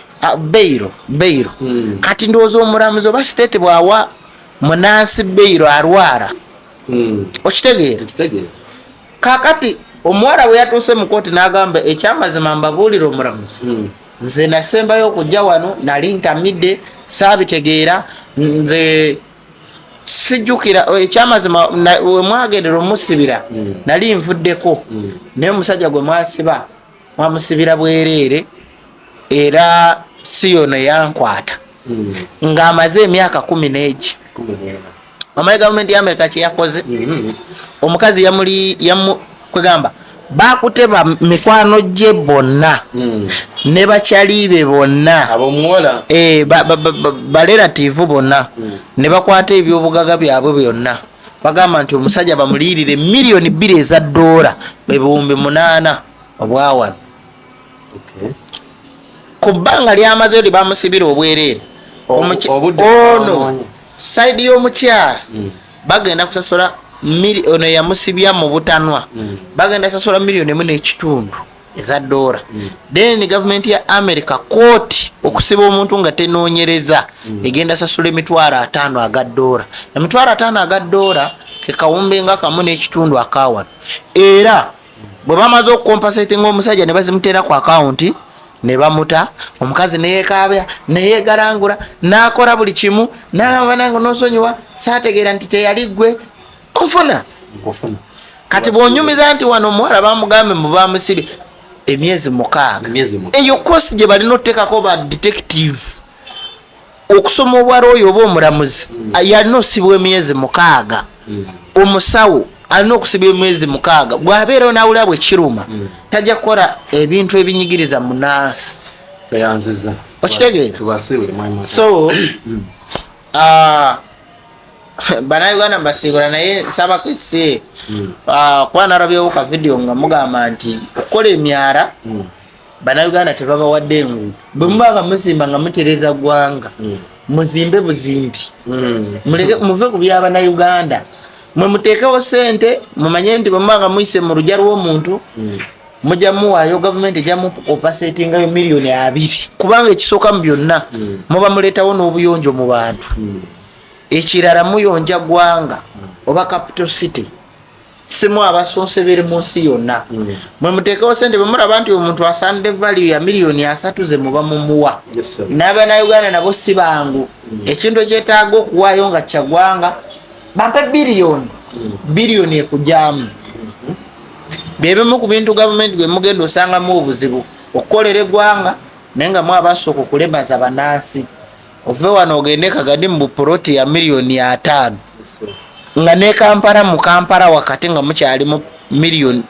beiro kati ndowooza omulamuzi oba state bwawa munansi beiro alwala okitegeera kakati omuwala bwe yatuuse mu kooti n'agamba ekyamazima mbabuulira omulamuzi nze nasembayo okujja wano nali ntamidde saabitegeera nze sijjukira ekyamazima wemwagendera omusibira nali nvuddeko naye omusajja gwe mwamusibira bwereere era si yono yankwata ng'amaze emyaka 10 omanyi gavumenti ya Amerika kye yakoze omukazi kwegamba bakuteba mikwano gye bonna ne bakyalibe bonna abomuwala barelative bonna ne bakwata ebyobugaga byabwe byonna bagamba nti omusajja bamuliyirire $2 million $8 obwawano ku bbanga lyamazeyo lye bamusibira obwereere ono saidi y'omukyala bagenda kusasula ono yamusibya mu butanwa bagenda sasula $1.5 then government ya America court okusiba omuntu nga tenoonyereza egenda sasula $5,000 $5,000 ke kawumbe nga kamu n'ekitundu akawano era bwe bamaze okukompasate ng'omusajja ne bazimuteera ku akawunti ne bamuta omukazi neyeekaabya neyeegalangula n'akola buli kimu n'abanango n'osonyiwa saategeera nti teyali ggwe onfuna kati bw'onyumiza nti wano omuwala bamugambe mu bamusibye emyezi 6 eyo kosi gye balina oteekako ba detective okusoma obwala oyo oba omulamuzi yalina osibwa emyezi 6 omusawo alina okusibwa emyezi 6 bw'abeerawo n'awulira bwe kiruma tajja kukola ebintu ebinyigiriza mu nansi okitegeera so bannayuganda mbasiibula naye nsaba kwisi kuba narabyewo ka vidiyo nga mugamba nti okukola emyala bannayuganda tebabawadde enguudo bwe muba nga muzimba nga mutereza ggwanga muzimbe buzimbi muve ku byabannayuganda mwe muteekewo ssente mumanye nti bwe muba nga muyise mu lugya lw'omuntu mujja muwaayo gavumenti ejja muopasetingayo miliyoni 2 kubanga ekisooka mu byonna muba muleetawo n'obuyonjo mu bantu ekirala muyonja ggwanga oba capital city simu abasonse biri mu nsi yonna mwe muteekewo ssente bwe mulaba nti omuntu asaanidde value ya miliyoni 3 ze muba mumuwa n'abannayuganda nabo si bangu ekintu ekyetaaga okuwaayo nga kyaggwanga bampe biliyoni ekujyamu byebimu ku bintu gavumenti bwe mugenda osangamu obuzibu okukolera eggwanga naye nga mwabasooka okulemaza bannansi ove wano ogende Kagadi mu puloti ya miliyoni 5 nga ne Kampala mu Kampala wakati nga mukyalimu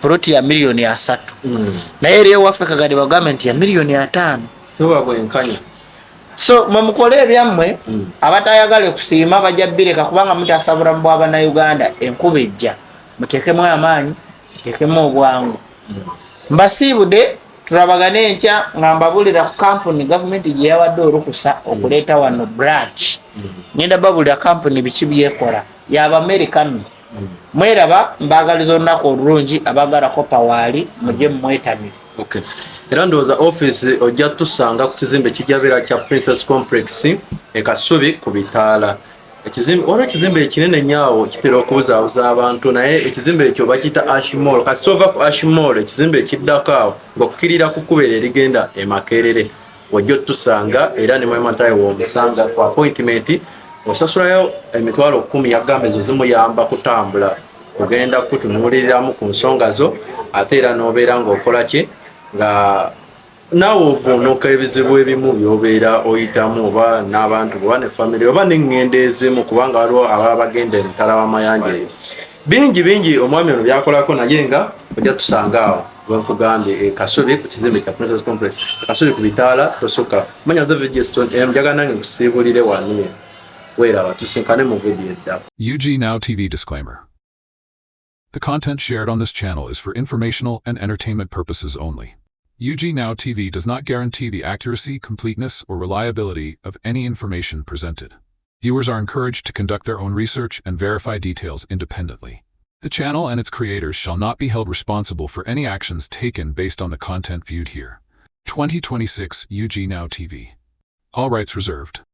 puloti ya miliyoni 3 naye eri ewaffe Kagadi bagamba nti ya miliyoni 5 tubabwenkanya so mwe mukole ebyammwe abatayagala kusiima bajja bireka kubanga mutasabula mu bw'abannayuganda enkuba ejja muteekemu amaanyi muteekemu obwangu mbasiibudde tulabagane enkya nga mbabulira ku kampuni gavumenti gye yawadde olukusa okuleeta wano branch ngenda babulira kampuni biki byekola y'Abamerican mweraba mbagaliza olunaku olulungi abagalako pawaali mujje mumwetamire. Okay. Era ndowooza office ojja tusanga ku kizimbe kijabera kya Princess Complex e Kasubi ku Bitaala. Ekizimbe ekinene nnyo kitera okubuzaabuza abantu naye ekizimbe ekyo bakiyita Ash Mall. Kasova ku Ash Mall ekizimbe ekiddako awo ng'okukirira ku kkubo erigenda e Makerere. Ojja tusanga era ne mwematayo w'omusanga ku appointment osasulayo emitwalo 10 yagamba ezo zimuyamba kutambula kugenda kutunuuliriramu ku nsonga zo ate era n'obeera ng'okola ki nga naawe ovuunuka ebizibu ebimu by'obeera oyitamu oba n'abantu oba ne famire oba n'eŋŋendo ezimu kubanga waliwo ababa bagenda emitala w'amayanja eyo bingi omwami ono byakolako naye nga ojja tusanga awo bwenkugambye Kasubi ku kizimbe kya Princess Complex Kasubi ku Bitaala tosoka manya nze Vigeston njagala nange nkusiibulire waniye weeraba tusinkane mu vidiyo eddamu. UG Now TV disclaimer. The content shared on this channel is for informational and entertainment purposes only. UG Now TV does not guarantee the accuracy, completeness, or reliability of any information presented. Viewers are encouraged to conduct their own research and verify details independently. The channel and its creators shall not be held responsible for any actions taken based on the content viewed here. 2026 UG Now TV. All rights reserved.